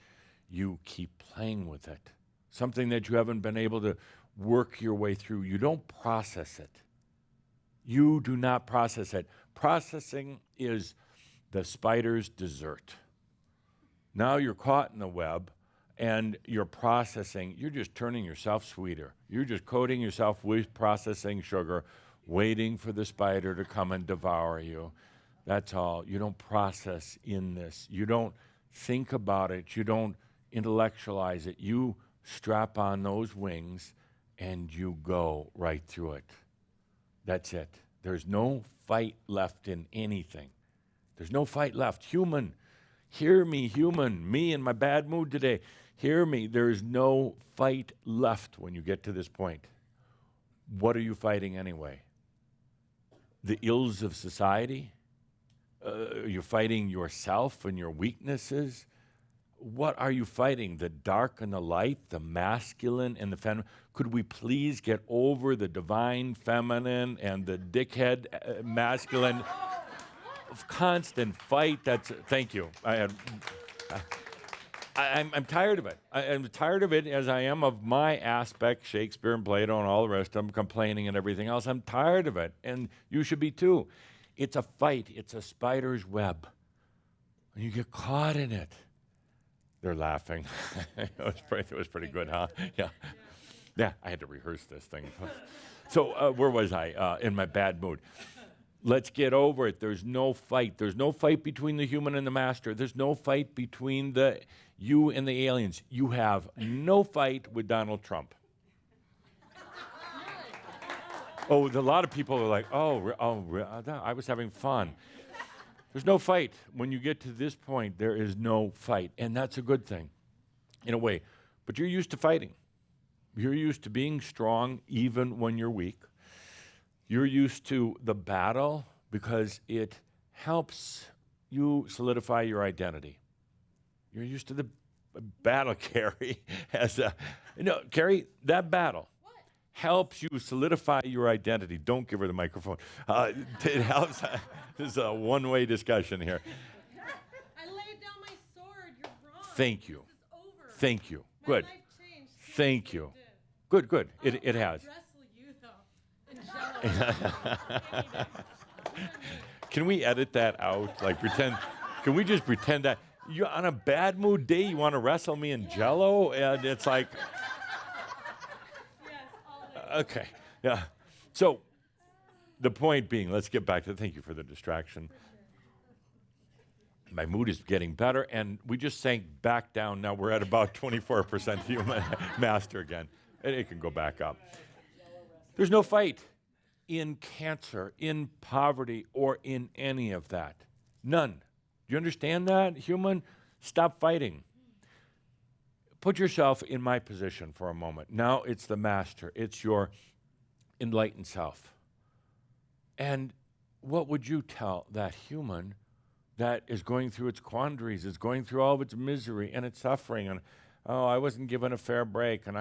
you keep playing with it. Something that you haven't been able to work your way through. You don't process it. You do not process it. Processing is the spider's dessert. Now you're caught in the web and you're processing. You're just turning yourself sweeter. You're just coating yourself with processing sugar, waiting for the spider to come and devour you. That's all. You don't process in this. You don't think about it. You don't intellectualize it. You strap on those wings and you go right through it. That's it. There's no fight left in anything. There's no fight left. Human, hear me, human, me in my bad mood today. Hear me. There's no fight left when you get to this point. What are you fighting anyway? The ills of society? You're fighting yourself and your weaknesses? What are you fighting? The dark and the light, the masculine and the feminine? Could we please get over the divine feminine and the dickhead masculine constant fight? Thank you. I'm tired of it. I'm tired of it as I am of my aspect, Shakespeare and Plato and all the rest of them, complaining and everything else. I'm tired of it, and you should be too. It's a fight. It's a spider's web. And you get caught in it. They're laughing. It was pretty good, huh? Yeah, I had to rehearse this thing. So where was I? In my bad mood. Let's get over it. There's no fight. There's no fight between the human and the master. There's no fight between you and the aliens. You have no fight with Donald Trump. Oh, a lot of people are like, I was having fun. There's no fight. When you get to this point, there is no fight. And that's a good thing, in a way. But you're used to fighting. You're used to being strong even when you're weak. You're used to the battle because it helps you solidify your identity. You're used to the battle, Carrie. Carrie, that battle helps you solidify your identity. Don't give her the microphone. It helps. This is a one-way discussion here. I laid down my sword. You're wrong. Thank you. This is over. Thank you. My Good. life changed. Thank you. Good. It has. I'll wrestle you, though, in Jello. Can we edit that out? Like pretend? Can we just pretend that you're on a bad mood day? You want to wrestle me in Jello? And it's like, Yes, all day. okay, yeah. So the point being, let's get back to. Thank you for the distraction. My mood is getting better, and we just sank back down. Now we're at about 24% human master again. And it can go back up. There's no fight in cancer, in poverty, or in any of that. None. Do you understand that, human? Stop fighting. Put yourself in my position for a moment. Now it's the master. It's your enlightened self. And what would you tell that human that is going through its quandaries, is going through all of its misery and its suffering, and I wasn't given a fair break, and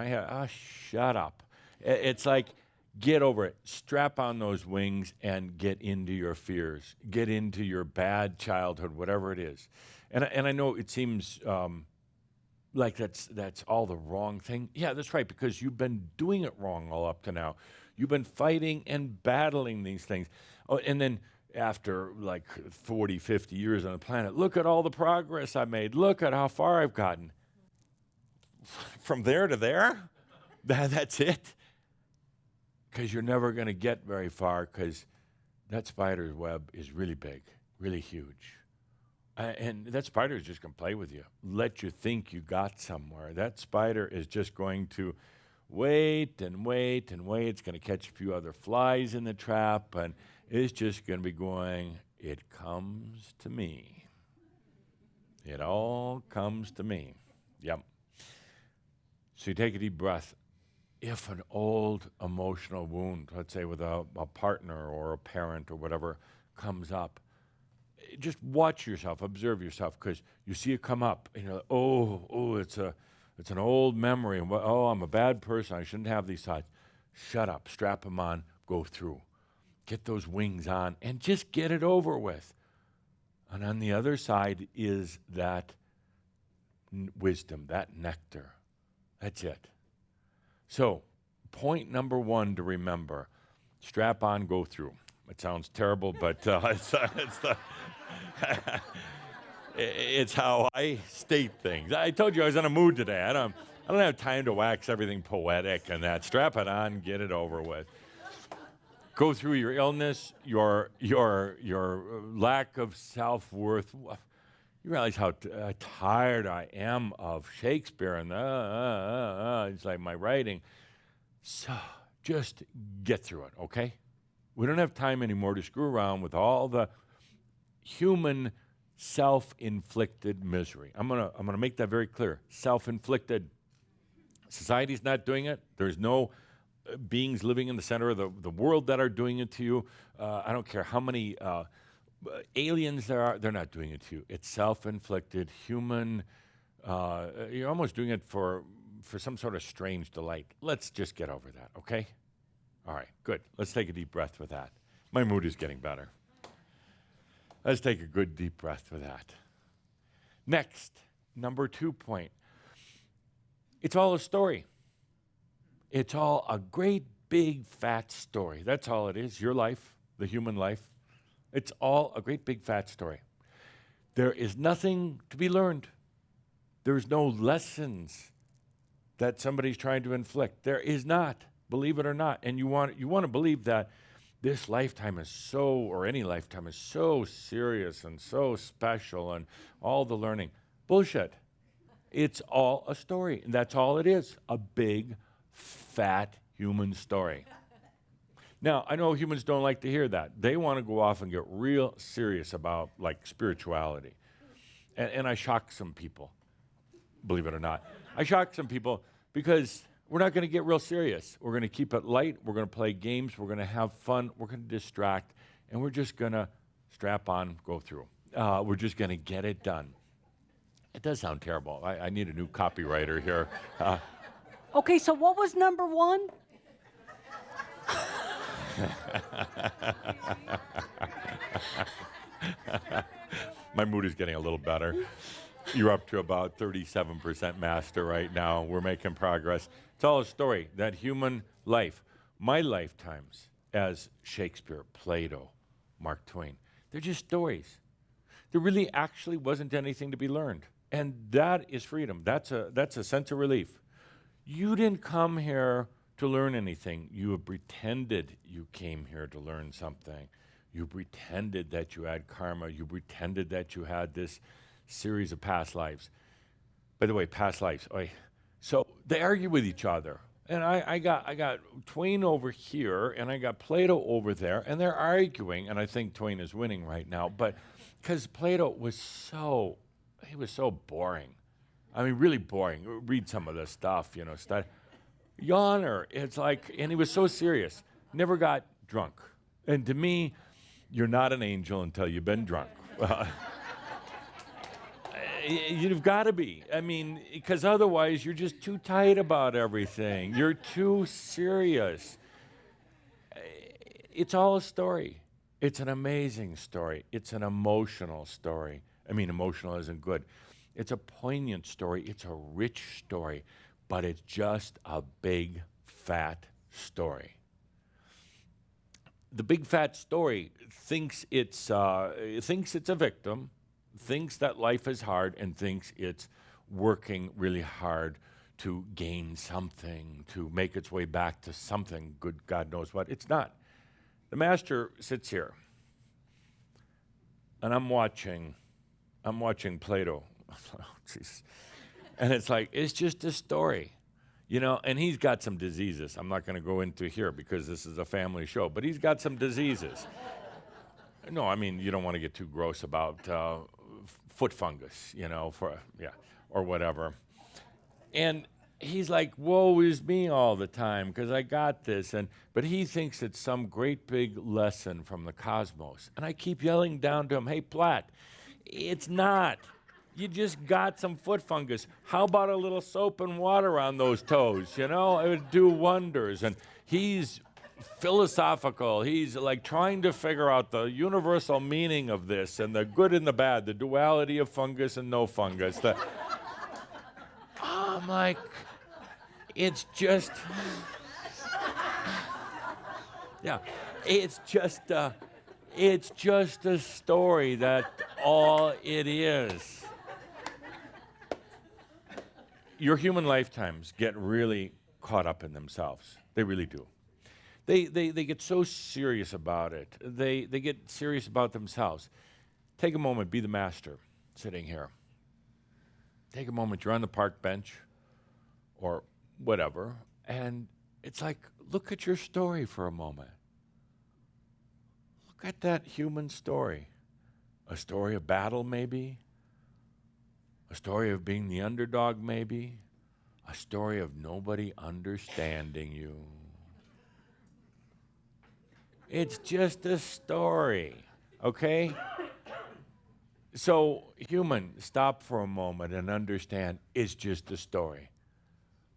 shut up. It's like, Get over it. Strap on those wings and get into your fears. Get into your bad childhood, whatever it is. And I know it seems like that's all the wrong thing. Yeah, that's right, because you've been doing it wrong all up to now. You've been fighting and battling these things. Oh, and then after like 40, 50 years on the planet, look at all the progress I made. Look at how far I've gotten. From there to there? That's it? Because you're never going to get very far, because that spider's web is really big, really huge. And that spider is just going to play with you, let you think you got somewhere. That spider is just going to wait and wait and wait. It's going to catch a few other flies in the trap, and it's just going to be going, it comes to me. It all comes to me. Yep. So you take a deep breath. If an old emotional wound, let's say with a partner or a parent or whatever, comes up, just watch yourself, observe yourself, because you see it come up, and you're like, oh, it's an old memory, and oh, I'm a bad person, I shouldn't have these thoughts. Shut up, strap them on, go through. Get those wings on, and just get it over with. And on the other side is that wisdom, that nectar. That's it. So, point number 1 to remember, strap on, go through. It sounds terrible, but it's how I state things. I told you I was in a mood today. I don't have time to wax everything poetic and that. Strap it on, get it over with. Go through your illness, your lack of self-worth. You realize how tired I am of Shakespeare and it's like my writing. So just get through it, okay? We don't have time anymore to screw around with all the human self-inflicted misery. I'm gonna make that very clear. Self-inflicted. Society's not doing it. There's no beings living in the center of the world that are doing it to you. I don't care how many aliens there are, they're not doing it to you. It's self-inflicted, human. You're almost doing it for some sort of strange delight. Let's just get over that, okay? All right, good. Let's take a deep breath with that. My mood is getting better. Let's take a good deep breath with that. Next, number 2 point. It's all a story. It's all a great big fat story. That's all it is. Your life, the human life. It's all a great big fat story. There is nothing to be learned. There's no lessons that somebody's trying to inflict. There is not, believe it or not. And you want to believe that this lifetime is so, or any lifetime is so serious and so special and all the learning. Bullshit. It's all a story. And that's all it is. A big, fat human story. Now, I know humans don't like to hear that. They want to go off and get real serious about, like, spirituality. And I shock some people, believe it or not. I shock some people because we're not going to get real serious. We're going to keep it light. We're going to play games. We're going to have fun. We're going to distract. And we're just going to strap on, go through. We're just going to get it done. It does sound terrible. I need a new copywriter here. Okay, so what was number 1? My mood is getting a little better. You're up to about 37% master right now. We're making progress. It's all a story, that human life. My lifetimes as Shakespeare, Plato, Mark Twain, they're just stories. There really actually wasn't anything to be learned. And that is freedom. That's a sense of relief. You didn't come here to learn anything. You have pretended you came here to learn something. You pretended that you had karma. You pretended that you had this series of past lives. By the way, past lives. So they argue with each other. And I got Twain over here, and I got Plato over there, and they're arguing, and I think Twain is winning right now, but because Plato was so boring. I mean, really boring. Read some of the stuff, study. Yawner, it's like, and he was so serious. Never got drunk. And to me, you're not an angel until you've been drunk. You've got to be. I mean, because otherwise you're just too tight about everything. You're too serious. It's all a story. It's an amazing story. It's an emotional story. I mean, emotional isn't good. It's a poignant story. It's a rich story, but it's just a big, fat story. The big, fat story thinks it's a victim, thinks that life is hard, and thinks it's working really hard to gain something, to make its way back to something, good God knows what. It's not. The master sits here, and I'm watching Plato. Oh, jeez. And it's like, it's just a story, you know, and he's got some diseases. I'm not going to go into here because this is a family show, but he's got some diseases. No, I mean, you don't want to get too gross about foot fungus, you know, or whatever. And he's like, woe is me all the time because I got this. But he thinks it's some great big lesson from the cosmos. And I keep yelling down to him, hey, Platt, it's not. You just got some foot fungus. How about a little soap and water on those toes? You know, it would do wonders. And he's philosophical. He's like trying to figure out the universal meaning of this and the good and the bad, the duality of fungus and no fungus. I'm like, it's just, yeah, it's just a story. That's all it is. Your human lifetimes get really caught up in themselves. They really do. They get so serious about it. They get serious about themselves. Take a moment, be the master sitting here. Take a moment, you're on the park bench or whatever, and it's like, look at your story for a moment. Look at that human story. A story of battle, maybe. A story of being the underdog, maybe. A story of nobody understanding you. It's just a story, okay? So, human, stop for a moment and understand it's just a story.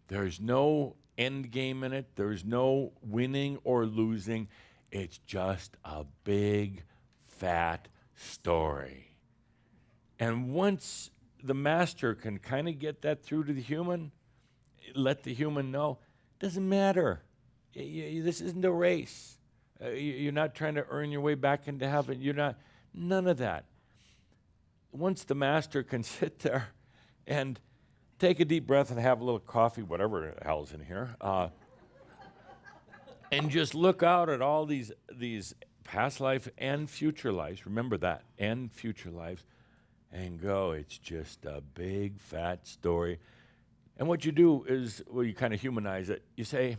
There's no end game in it. There's no winning or losing. It's just a big, fat story. And once the master can kind of get that through to the human, let the human know, doesn't matter. This isn't a race. You're not trying to earn your way back into heaven. You're not, none of that. Once the master can sit there and take a deep breath and have a little coffee, whatever the hell's in here, and just look out at all these past life and future lives, remember that, and future lives, and go, it's just a big, fat story. And what you do is, well, you kind of humanize it. You say,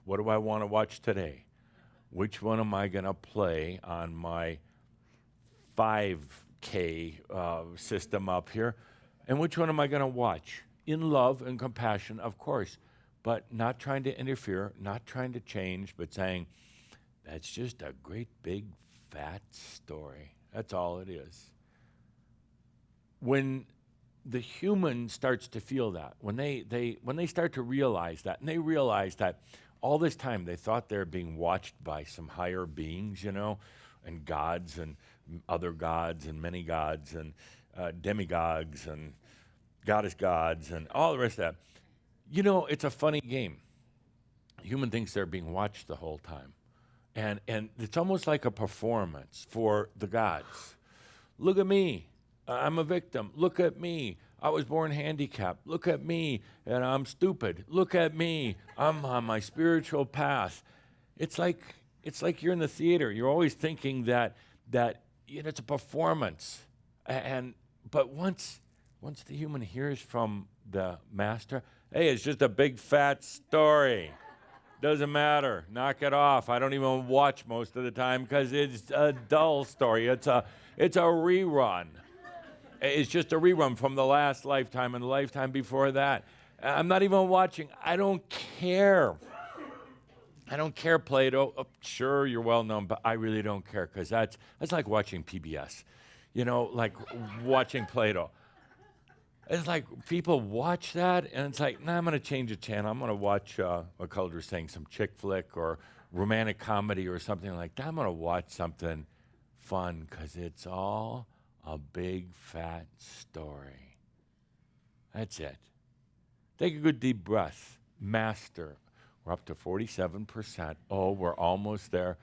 what do I want to watch today? Which one am I going to play on my 5K system up here? And which one am I going to watch? In love and compassion, of course, but not trying to interfere, not trying to change, but saying, that's just a great big fat story. That's all it is. When the human starts to feel that, when they start to realize that, and they realize that all this time they thought they were being watched by some higher beings, you know, and gods and other gods and many gods and demigods and goddess gods and all the rest of that. You know, it's a funny game. Human thinks they're being watched the whole time. And it's almost like a performance for the gods. Look at me. I'm a victim. Look at me. I was born handicapped. Look at me. And I'm stupid. Look at me. I'm on my spiritual path. It's like you're in the theater. You're always thinking that you know, it's a performance. But once the human hears from the master, hey, it's just a big fat story. Doesn't matter. Knock it off. I don't even watch most of the time because it's a dull story. It's a rerun. It's just a rerun from the last lifetime and the lifetime before that. I'm not even watching. I don't care. I don't care, Plato. Oh, sure, you're well known, but I really don't care because that's like watching PBS. You know, like watching Plato. It's like people watch that, and it's like, nah, I'm going to change the channel. I'm going to watch McCullers saying some chick flick or romantic comedy or something like that, I'm going to watch something fun because it's all a big fat story. That's it. Take a good deep breath. Master. We're up to 47%. Oh, we're almost there.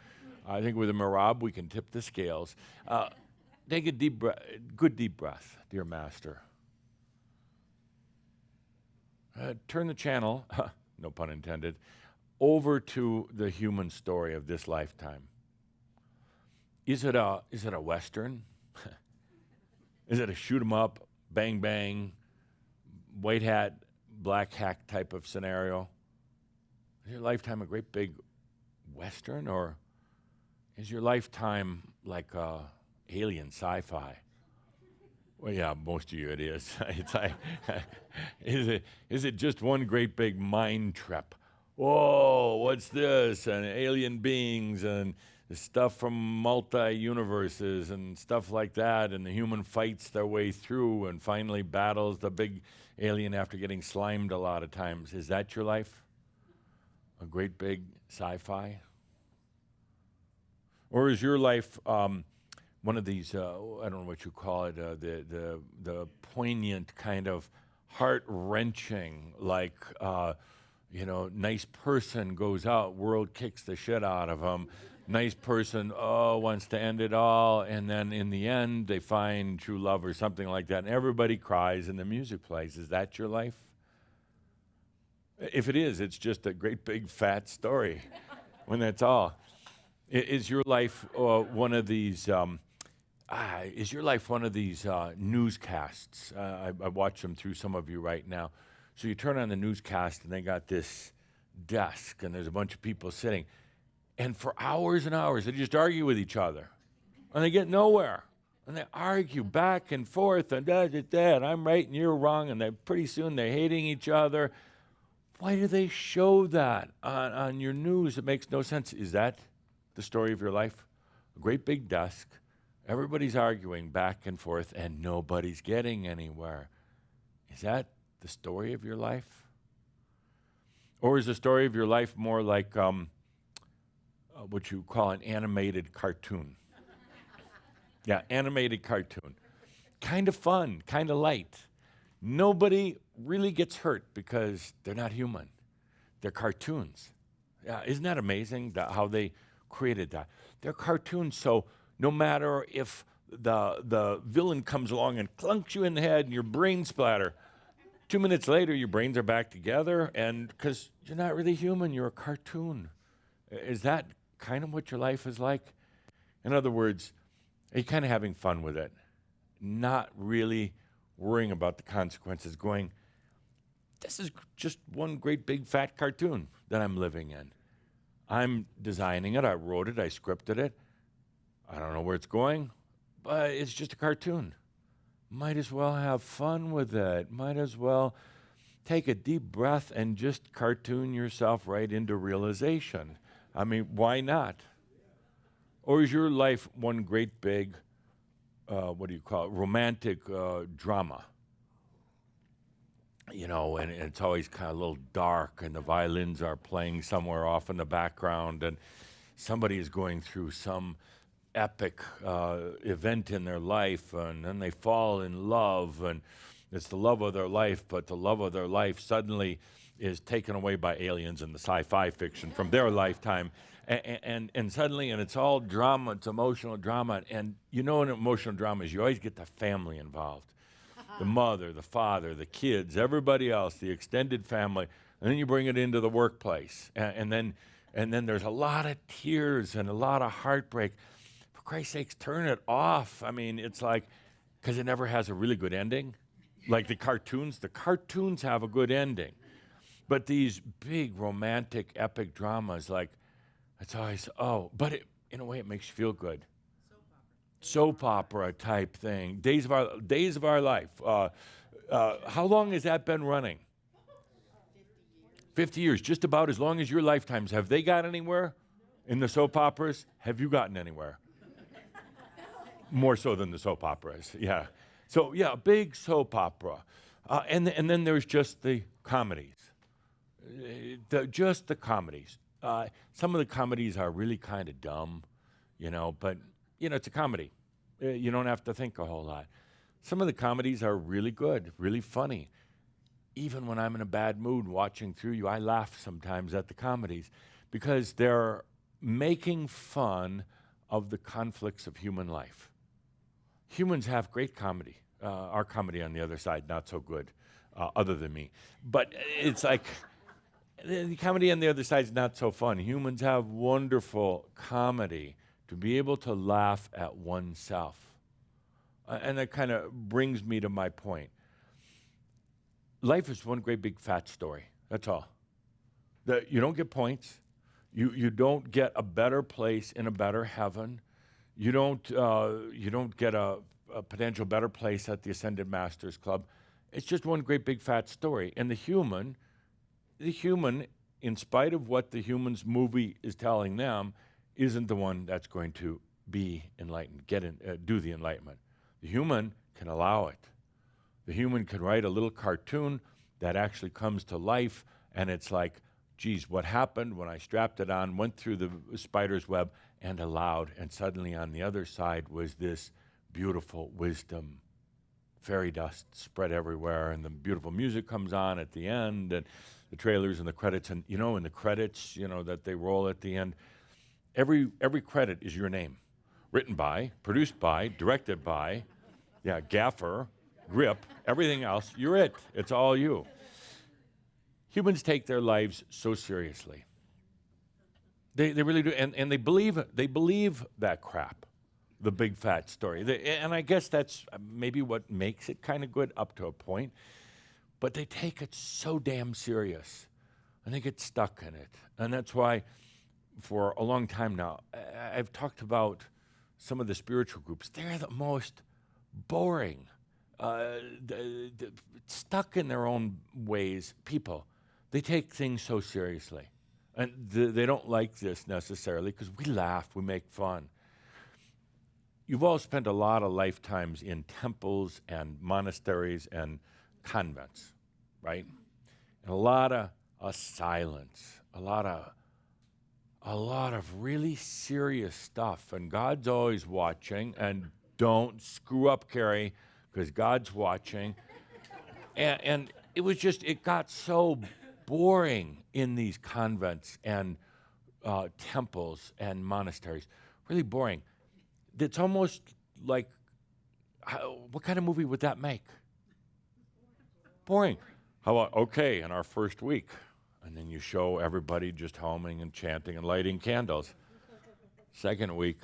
I think with a Marab, we can tip the scales. Take a deep breath, good deep breath, dear Master. Turn the channel, no pun intended, over to the human story of this lifetime. Is it a Western? Is it a shoot 'em up, bang bang, white hat, black hack type of scenario? Is your lifetime a great big Western, or is your lifetime like alien sci-fi? Well, yeah, most of you it is. It's like, is it just one great big mind trip? Whoa, what's this? And alien beings and stuff from multi-universes and stuff like that, and the human fights their way through and finally battles the big alien after getting slimed a lot of times. Is that your life? A great big sci-fi? Or is your life one of these, I don't know what you call it, the poignant kind of heart-wrenching, like, nice person goes out, world kicks the shit out of them. Nice person, wants to end it all, and then in the end, they find true love or something like that, and everybody cries and the music plays. Is that your life? If it is, it's just a great big fat story when that's all. Is your life one of these... is your life one of these newscasts? I watch them through some of you right now. So you turn on the newscast and they got this desk and there's a bunch of people sitting. And for hours and hours, they just argue with each other. And they get nowhere. And they argue back and forth and and I'm right and you're wrong. And then pretty soon they're hating each other. Why do they show that on your news? It makes no sense. Is that the story of your life? A great big desk. Everybody's arguing back and forth, and nobody's getting anywhere. Is that the story of your life? Or is the story of your life more like what you call an animated cartoon? Yeah, animated cartoon. Kind of fun, kind of light. Nobody really gets hurt because they're not human. They're cartoons. Yeah, isn't that amazing how they created that? They're cartoons, so no matter if the villain comes along and clunks you in the head and your brain splatter, 2 minutes later your brains are back together, and because you're not really human, you're a cartoon. Is that kind of what your life is like? In other words, are you kind of having fun with it? Not really worrying about the consequences, going, this is just one great big fat cartoon that I'm living in. I'm designing it, I wrote it, I scripted it. I don't know where it's going, but it's just a cartoon. Might as well have fun with it. Might as well take a deep breath and just cartoon yourself right into realization. I mean, why not? Or is your life one great big, romantic drama? You know, and it's always kind of a little dark, and the violins are playing somewhere off in the background, and somebody is going through some epic event in their life, and then they fall in love, and it's the love of their life, but the love of their life suddenly is taken away by aliens in the sci-fi fiction from their lifetime, and suddenly, and it's all drama, it's emotional drama, and you know in emotional dramas, you always get the family involved. The mother, the father, the kids, everybody else, the extended family, and then you bring it into the workplace, and then there's a lot of tears and a lot of heartbreak. For Christ's sakes, turn it off. I mean, it's like, because it never has a really good ending. Like the cartoons have a good ending. But these big romantic epic dramas, like, it's always, but in a way it makes you feel good. Soap opera type thing. Days of Our Life. How long has that been running? 50 years, just about as long as your lifetimes. Have they got anywhere in the soap operas? Have you gotten anywhere? More so than the soap operas, yeah. So, yeah, big soap opera. And then there's just the comedies. Just the comedies. Some of the comedies are really kind of dumb, but, it's a comedy. You don't have to think a whole lot. Some of the comedies are really good, really funny. Even when I'm in a bad mood watching through you, I laugh sometimes at the comedies because they're making fun of the conflicts of human life. Humans have great comedy. Our comedy on the other side, not so good, other than me. But it's like the comedy on the other side is not so fun. Humans have wonderful comedy to be able to laugh at oneself. And that kind of brings me to my point. Life is one great big fat story. That's all. You don't get points. You don't get a better place in a better heaven. You don't get a potential better place at the Ascended Masters Club. It's just one great big fat story. And the human, in spite of what the human's movie is telling them, isn't the one that's going to be enlightened, do the enlightenment. The human can allow it. The human can write a little cartoon that actually comes to life, and it's like, geez, what happened when I strapped it on, went through the spider's web, and allowed, and suddenly on the other side was this beautiful wisdom. Fairy dust spread everywhere, and the beautiful music comes on at the end, and the trailers and the credits, and in the credits, that they roll at the end, every credit is your name. Written by, produced by, directed by, gaffer, grip, everything else, you're it. It's all you. Humans take their lives so seriously. They really do, and they believe that crap, the big fat story. And I guess that's maybe what makes it kind of good up to a point, but they take it so damn serious, and they get stuck in it. And that's why for a long time now, I've talked about some of the spiritual groups. They're the most boring, stuck in their own ways people. They take things so seriously. And they don't like this necessarily because we laugh, we make fun. You've all spent a lot of lifetimes in temples and monasteries and convents, right? And a lot of silence, a lot of really serious stuff. And God's always watching. And don't screw up, Carrie, because God's watching. And it got so boring in these convents and temples and monasteries. Really boring. It's almost like, what kind of movie would that make? Boring. How about, okay, in our first week, and then you show everybody just homing and chanting and lighting candles. Second week,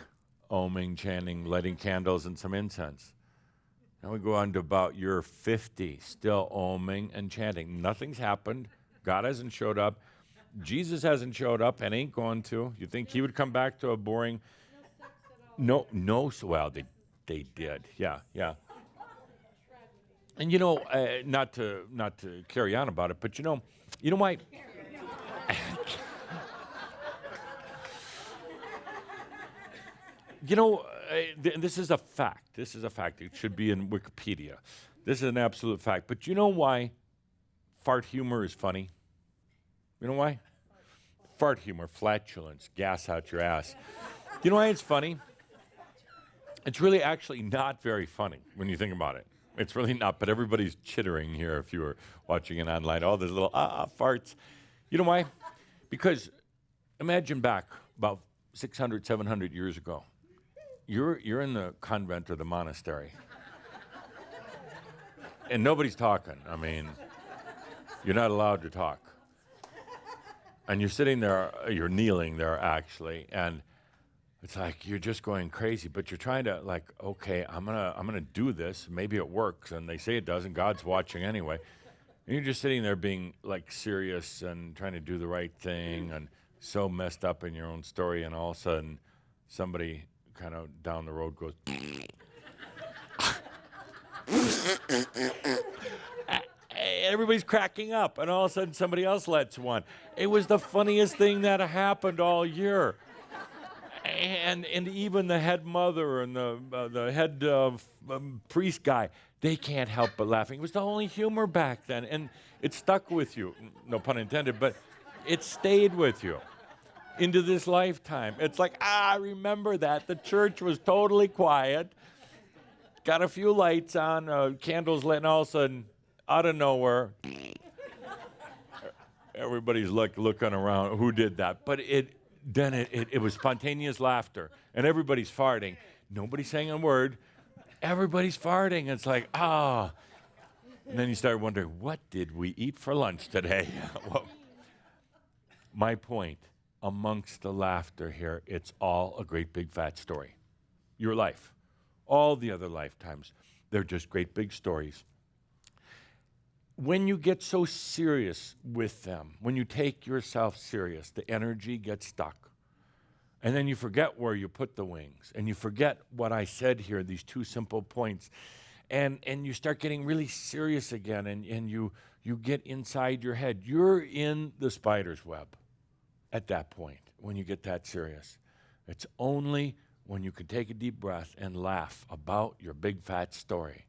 oming, chanting, lighting candles and some incense. Now we go on to about year 50, still oming and chanting. Nothing's happened. God hasn't showed up. Jesus hasn't showed up and ain't going to. You think he would come back to a boring? No. Well, they did. Yeah. And not to carry on about it, but you know why? This is a fact. This is a fact. It should be in Wikipedia. This is an absolute fact. But you know why fart humor is funny? You know why? Fart humor, flatulence, gas out your ass. You know why it's funny? It's really actually not very funny when you think about it. It's really not, but everybody's chittering here if you were watching it online. All those little farts. You know why? Because imagine back about 600, 700 years ago. You're in the convent or the monastery. And nobody's talking. I mean, you're not allowed to talk. And you're sitting there, you're kneeling there actually, and it's like you're just going crazy, but you're trying to okay, I'm gonna do this. Maybe it works, and they say it does, and God's watching anyway. And you're just sitting there being serious and trying to do the right thing, and so messed up in your own story, and all of a sudden, somebody kind of down the road goes. Everybody's cracking up, and all of a sudden somebody else lets one. It was the funniest thing that happened all year. And even the head mother and the head priest guy, they can't help but laughing. It was the only humor back then, and it stuck with you. No pun intended, but it stayed with you. into this lifetime. It's like, I remember that. The church was totally quiet. Got a few lights on, candles lit, and all of a sudden, out of nowhere, everybody's looking around. Who did that? But it was spontaneous laughter, and everybody's farting. Nobody's saying a word. Everybody's farting. It's like, And then you start wondering, what did we eat for lunch today? Well, my point, amongst the laughter here, it's all a great big fat story. Your life, all the other lifetimes, they're just great big stories. When you get so serious with them, when you take yourself serious, the energy gets stuck. And then you forget where you put the wings, and you forget what I said here, these two simple points. And you start getting really serious again, and you get inside your head. You're in the spider's web at that point when you get that serious. It's only when you can take a deep breath and laugh about your big fat story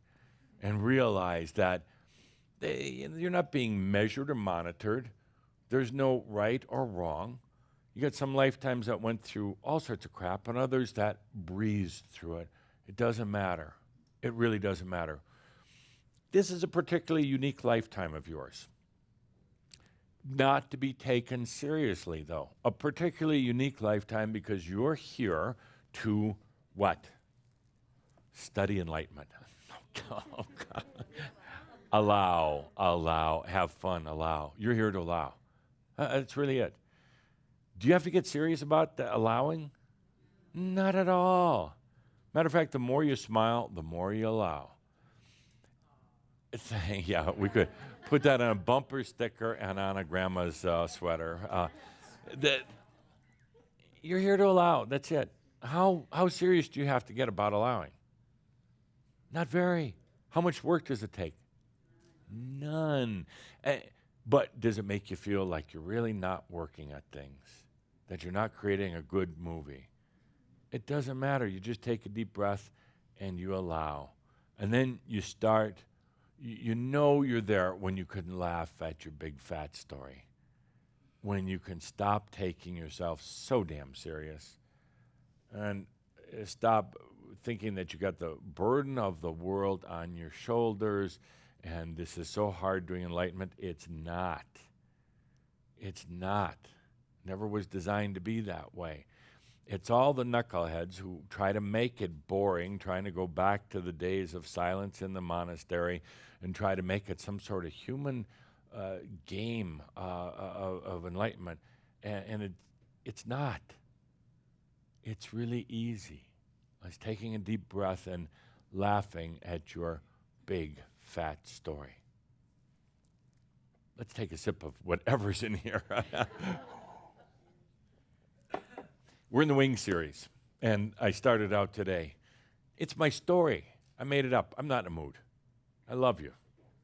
and realize that you're not being measured or monitored. There's no right or wrong. You got some lifetimes that went through all sorts of crap and others that breezed through it. It doesn't matter. It really doesn't matter. This is a particularly unique lifetime of yours. Not to be taken seriously, though. A particularly unique lifetime because you're here to what? Study enlightenment. Oh, God. Allow, have fun, allow. You're here to allow. That's really it. Do you have to get serious about the allowing? Not at all. Matter of fact, the more you smile, the more you allow. Yeah, we could put that on a bumper sticker and on a grandma's sweater. You're here to allow. That's it. How serious do you have to get about allowing? Not very. How much work does it take? None. But does it make you feel like you're really not working at things? That you're not creating a good movie? It doesn't matter. You just take a deep breath and you allow. And then you start, you know you're there when you can laugh at your big fat story. When you can stop taking yourself so damn serious and stop thinking that you got the burden of the world on your shoulders and this is so hard doing enlightenment. It's not. It's not. Never was designed to be that way. It's all the knuckleheads who try to make it boring, trying to go back to the days of silence in the monastery and try to make it some sort of human game of enlightenment. And it's not. It's really easy. It's taking a deep breath and laughing at your big, fat story. Let's take a sip of whatever's in here. We're in the Wing series, and I started out today. It's my story. I made it up. I'm not in a mood. I love you.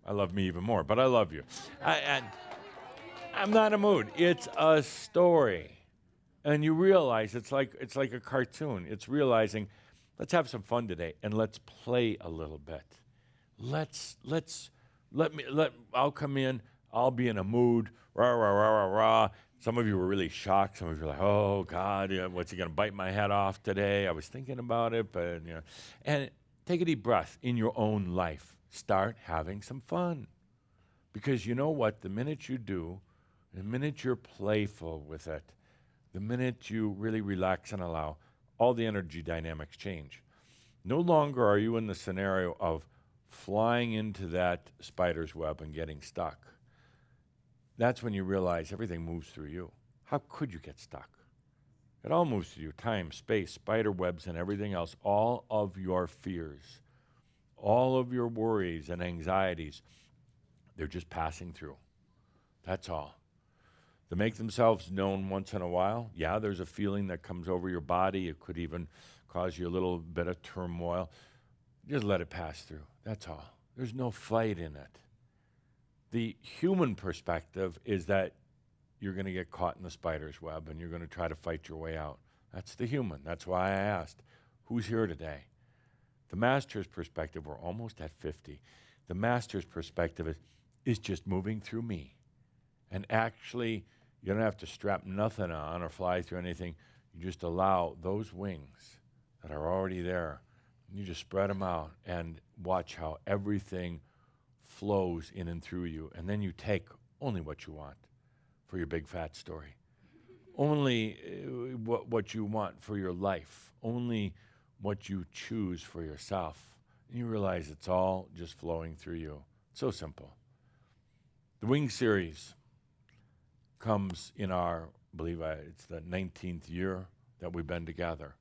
I love me even more, but I love you. I'm not in a mood. It's a story. And you realize it's like a cartoon. It's realizing, let's have some fun today, and let's play a little bit. I'll come in, I'll be in a mood, rah, rah, rah, rah, rah. Some of you were really shocked. Some of you were like, oh, God, what's he going to bite my head off today? I was thinking about it, but, And take a deep breath in your own life. Start having some fun. Because you know what? The minute you do, the minute you're playful with it, the minute you really relax and allow, all the energy dynamics change. No longer are you in the scenario of flying into that spider's web and getting stuck. That's when you realize everything moves through you. How could you get stuck? It all moves through you. Time, space, spider webs, and everything else. All of your fears, all of your worries and anxieties, they're just passing through. That's all. They make themselves known once in a while. Yeah, there's a feeling that comes over your body. It could even cause you a little bit of turmoil. Just let it pass through. That's all. There's no fight in it. The human perspective is that you're going to get caught in the spider's web and you're going to try to fight your way out. That's the human. That's why I asked, who's here today? The master's perspective, we're almost at 50. The master's perspective is just moving through me. And actually, You don't have to strap nothing on or fly through anything. You just allow those wings that are already there. You just spread them out and watch how everything flows in and through you. And then you take only what you want for your big fat story. Only what you want for your life. Only what you choose for yourself. And you realize it's all just flowing through you. It's so simple. The Wing series comes in our, it's the 19th year that we've been together.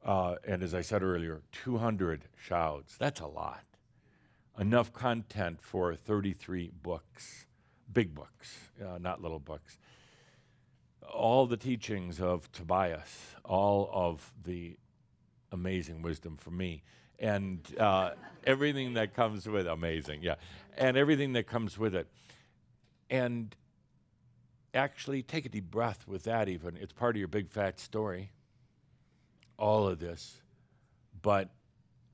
And as I said earlier, 200 shouts. That's a lot. Enough content for 33 books. Big books, not little books. All the teachings of Tobias, all of the amazing wisdom from me, and everything that comes with amazing, yeah, and everything that comes with it. And actually take a deep breath with that even. It's part of your big fat story, all of this. But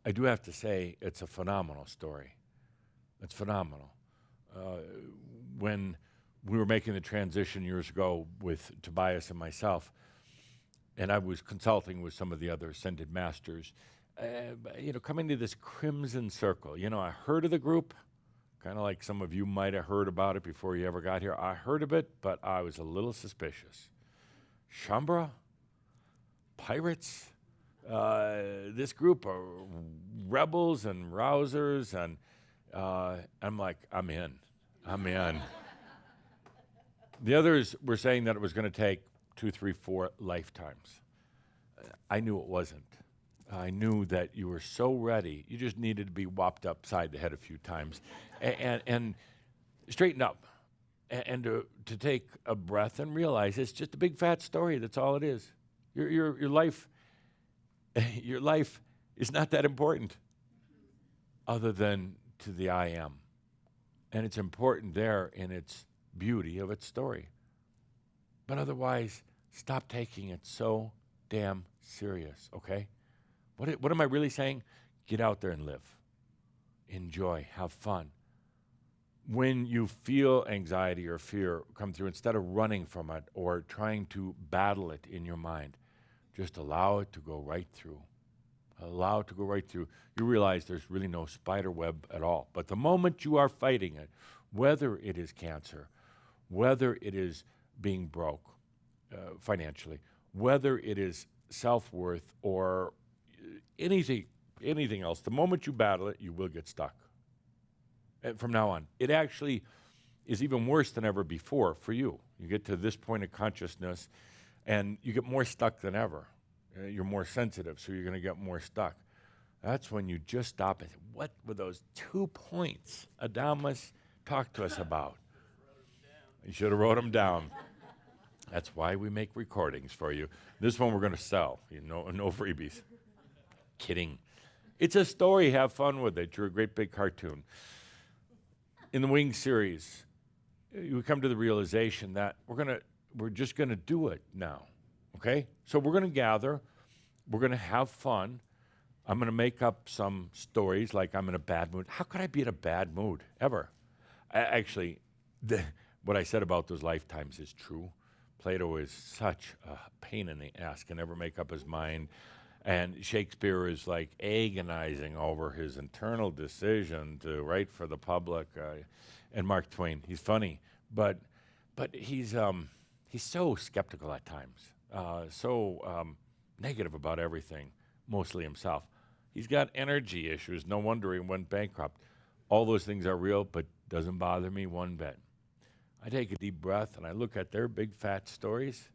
I do have to say it's a phenomenal story. It's phenomenal. When we were making the transition years ago with Tobias and myself, and I was consulting with some of the other ascended masters, coming to this crimson circle. I heard of the group, kind of like some of you might have heard about it before you ever got here. I heard of it, but I was a little suspicious. Shambra? Pirates? This group are rebels and rousers, and I'm like, I'm in. The others were saying that it was going to take 2, 3, 4 lifetimes. I knew it wasn't. I knew that you were so ready. You just needed to be whopped upside the head a few times and straighten up and to take a breath and realize it's just a big fat story. That's all it is. Your life is not that important other than to the I am. And it's important there in its beauty of its story. But otherwise, stop taking it so damn serious, okay? What am I really saying? Get out there and live. Enjoy. Have fun. When you feel anxiety or fear come through, instead of running from it or trying to battle it in your mind, just allow it to go right through. Allow it to go right through. You realize there's really no spider web at all. But the moment you are fighting it, whether it is cancer, whether it is being broke financially, whether it is self-worth or anything else, the moment you battle it, you will get stuck. And from now on, it actually is even worse than ever before for you. You get to this point of consciousness, and you get more stuck than ever. You're more sensitive, so you're going to get more stuck. That's when you just stop and say, what were those 2 points Adamus talked to us about? You should have wrote them down. That's why we make recordings for you. This one we're going to sell. No freebies. Kidding. It's a story. Have fun with it. You're a great big cartoon. In the Wing series, you come to the realization that we're just going to do it now. Okay? So we're going to gather. We're going to have fun. I'm going to make up some stories like I'm in a bad mood. How could I be in a bad mood ever? Actually, what I said about those lifetimes is true. Plato is such a pain in the ass, can never make up his mind. And Shakespeare is like agonizing over his internal decision to write for the public. And Mark Twain, he's funny, but he's so skeptical at times, so negative about everything, mostly himself. He's got energy issues. No wonder he went bankrupt. All those things are real, but doesn't bother me one bit. I take a deep breath and I look at their big fat stories,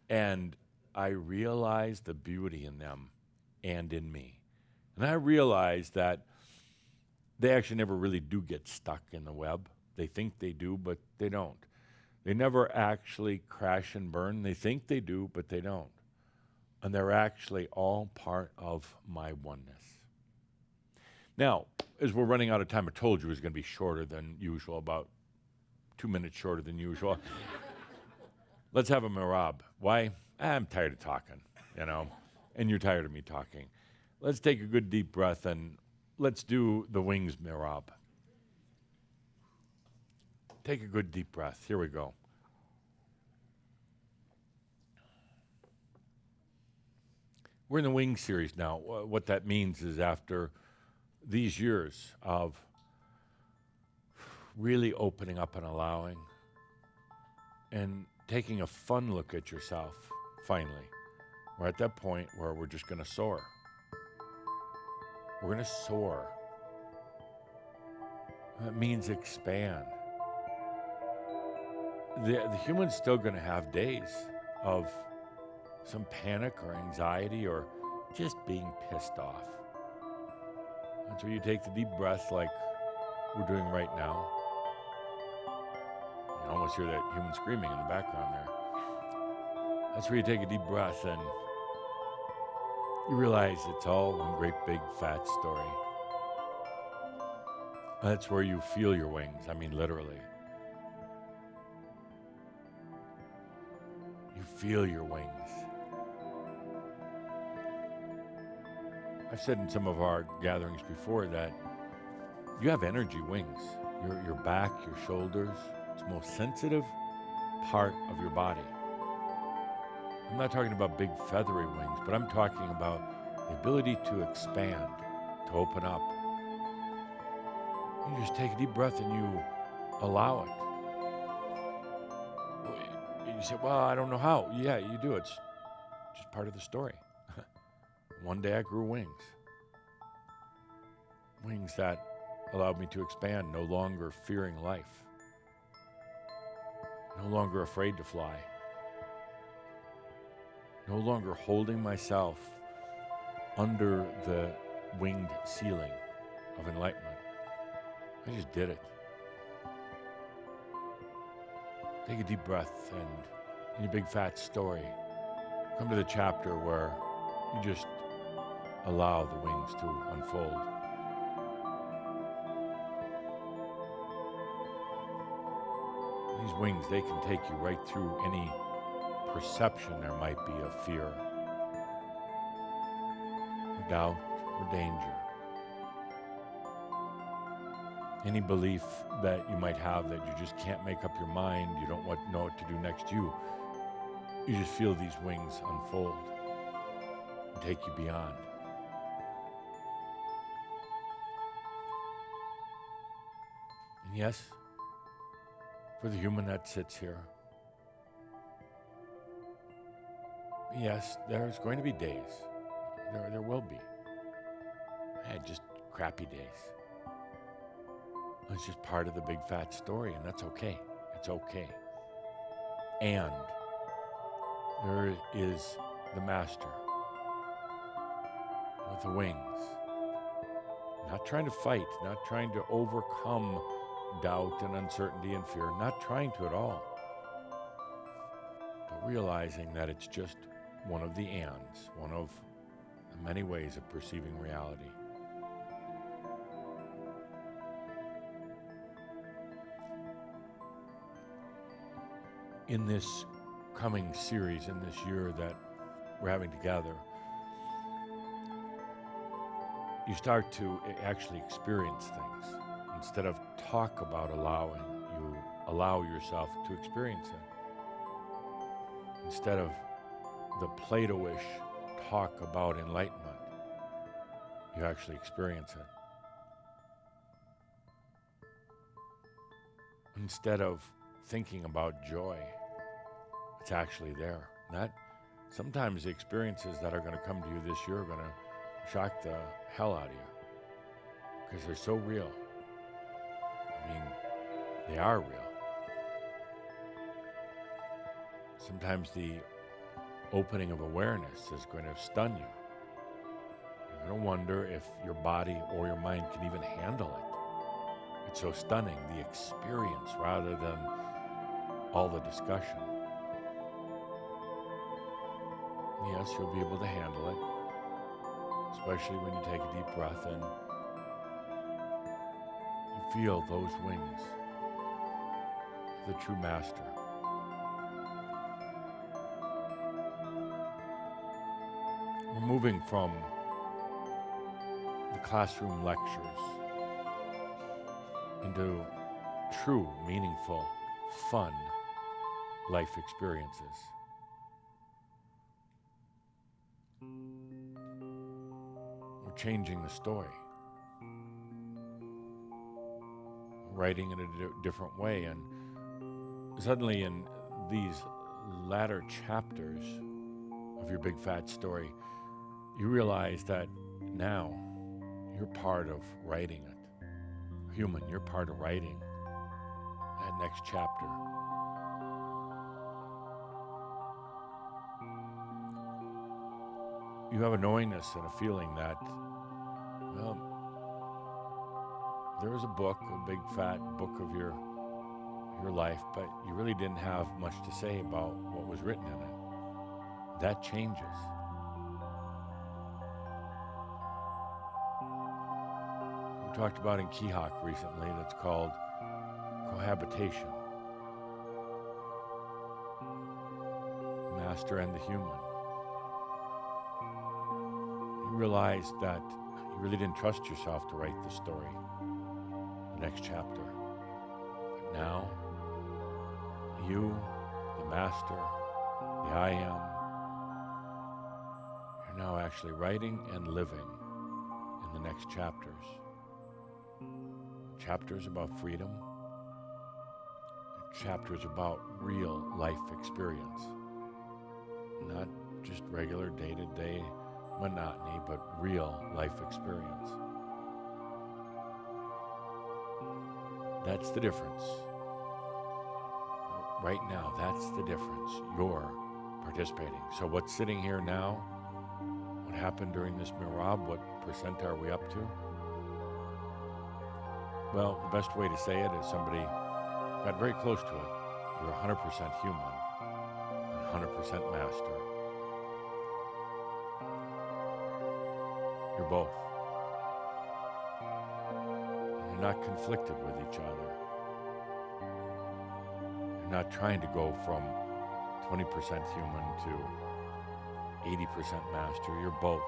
and I realize the beauty in them and in me. And I realize that they actually never really do get stuck in the web. They think they do, but they don't. They never actually crash and burn. They think they do, but they don't. And they're actually all part of my oneness. Now, as we're running out of time, I told you it was going to be shorter than usual, about 2 minutes shorter than usual. Let's have a mirab. Why? I'm tired of talking, and you're tired of me talking. Let's take a good deep breath and let's do the Wings mirab. Take a good deep breath. Here we go. We're in the Wing series now. What that means is after these years of really opening up and allowing and taking a fun look at yourself, finally, we're at that point where we're just going to soar. We're going to soar. That means expand. The human's still going to have days of some panic or anxiety or just being pissed off. That's where you take the deep breath like we're doing right now. You can almost hear that human screaming in the background there. That's where you take a deep breath and you realize it's all one great big fat story. That's where you feel your wings. I mean, literally. You feel your wings. I've said in some of our gatherings before that you have energy wings. Your back, your shoulders, it's the most sensitive part of your body. I'm not talking about big feathery wings, but I'm talking about the ability to expand, to open up. You just take a deep breath and you allow it. You say, well, I don't know how. Yeah, you do. It's just part of the story. One day I grew wings. Wings that allowed me to expand, no longer fearing life. No longer afraid to fly. No longer holding myself under the winged ceiling of enlightenment. I just did it. Take a deep breath and in your big fat story, come to the chapter where you just allow the wings to unfold. These wings, they can take you right through any perception there might be of fear, or doubt, or danger. Any belief that you might have that you just can't make up your mind, you don't know what to do next, you just feel these wings unfold and take you beyond. And yes, for the human that sits here, yes, there's going to be days. There will be. Just crappy days. It's just part of the big fat story, and that's okay. It's okay. And there is the master with the wings. Not trying to fight, not trying to overcome doubt and uncertainty and fear, not trying to at all. But realizing that it's just one of the ands, one of the many ways of perceiving reality. In this coming series, in this year that we're having together, you start to actually experience things. Instead of talk about allowing, you allow yourself to experience it. Instead of the Plato-ish talk about enlightenment, you actually experience it. Instead of thinking about joy, it's actually there. Sometimes the experiences that are going to come to you this year are going to shock the hell out of you because they're so real. I mean, they are real. Sometimes the opening of awareness is going to stun you. You're going to wonder if your body or your mind can even handle it. It's so stunning, the experience rather than all the discussion. Yes, you'll be able to handle it, especially when you take a deep breath and you feel those wings, the true master. We're moving from the classroom lectures into true, meaningful, fun life experiences. changing the story, writing in a different way. And suddenly in these latter chapters of your big fat story, you realize that now you're part of writing it. Human, you're part of writing that next chapter. You have a knowingness and a feeling that, well, there is a book, a big fat book of your life, but you really didn't have much to say about what was written in it. That changes. We talked about in Keyhawk recently that's called cohabitation. Master and the human. You realized that you really didn't trust yourself to write the story, the next chapter. But now, you, the master, the I am, you're now actually writing and living in the next chapters. Chapters about freedom, chapters about real life experience. Not just regular day-to-day monotony, but real life experience. That's the difference. Right now, that's the difference. You're participating. So what's sitting here now? What happened during this Mirab? What percent are we up to? Well, the best way to say it is somebody got very close to it. You're 100% human and 100% master. You're both. You're not conflicted with each other. You're not trying to go from 20% human to 80% master. You're both.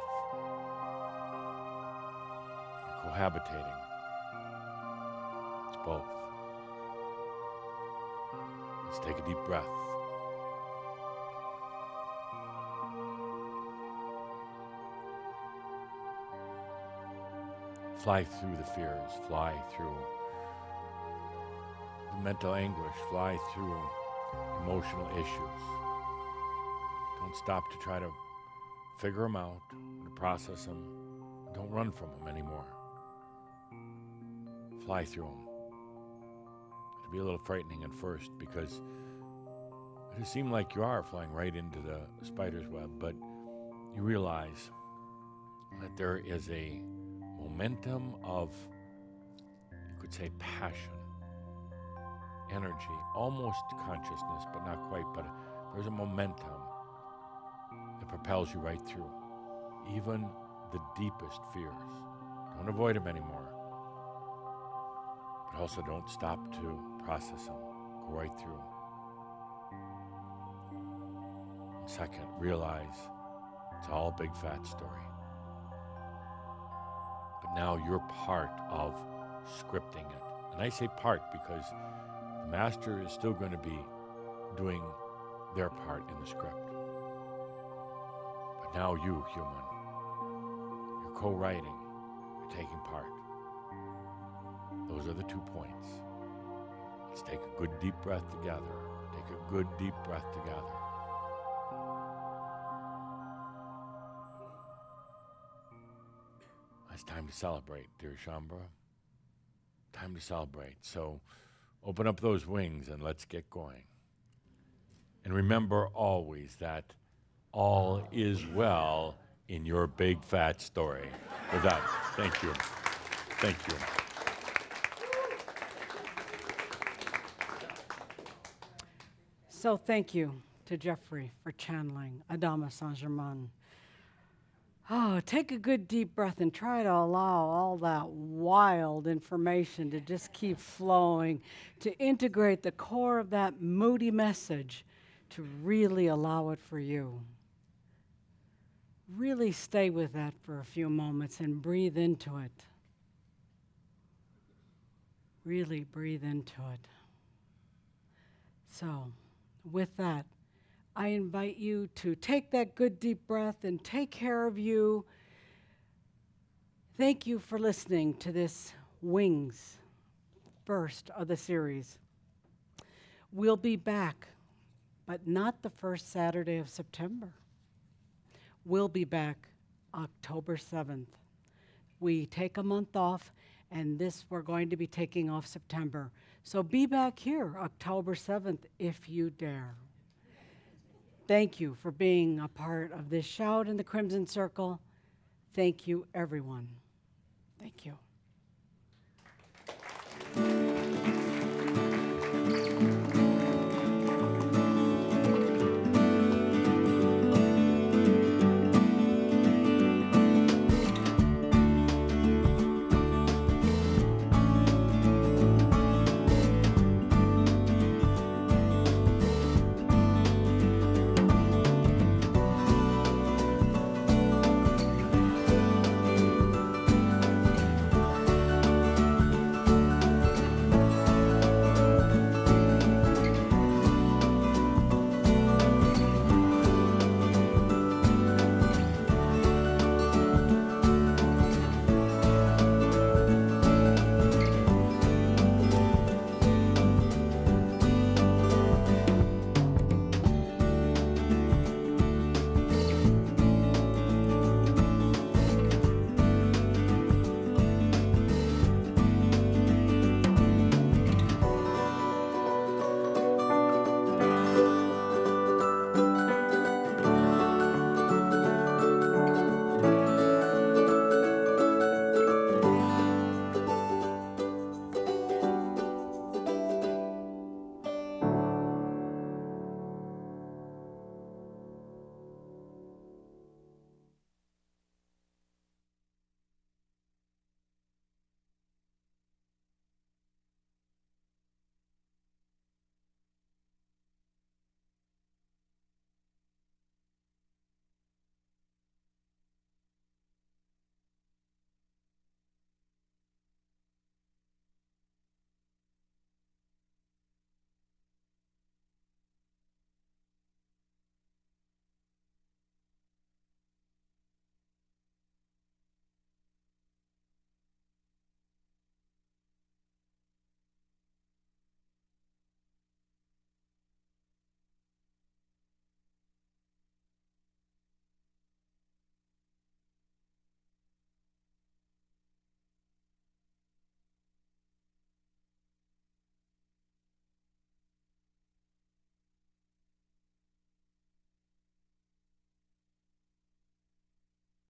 You're cohabitating. It's both. Let's take a deep breath. Fly through the fears, fly through the mental anguish, fly through emotional issues. Don't stop to try to figure them out, to process them. Don't run from them anymore. Fly through them. It'll be a little frightening at first because it seems like you are flying right into the spider's web, but you realize that there is a momentum of, you could say, passion, energy, almost consciousness, but not quite, but there's a momentum that propels you right through, even the deepest fears. Don't avoid them anymore, but also don't stop to process them. Go right through. Second, realize it's all a big fat story. But now you're part of scripting it. And I say part because the master is still going to be doing their part in the script. But now you, human, you're co-writing, you're taking part. Those are the 2 points. Let's take a good deep breath together. Take a good deep breath together. It's time to celebrate, dear Shambra. Time to celebrate. So open up those wings and let's get going. And remember always that all is well in your big fat story. With that, thank you. Thank you. So thank you to Jeffrey for channeling Adamus Saint-Germain. Oh, take a good deep breath and try to allow all that wild information to just keep flowing, to integrate the core of that moody message, to really allow it for you. Really stay with that for a few moments and breathe into it. Really breathe into it. So, with that, I invite you to take that good deep breath and take care of you Thank you for listening to this Wings first of the series. We'll be back, but not the first Saturday of September. We'll be back October 7th. We take a month off, and we're going to be taking off September. So be back here October 7th if you dare. Thank you for being a part of this Shout in the Crimson Circle. Thank you, everyone. Thank you.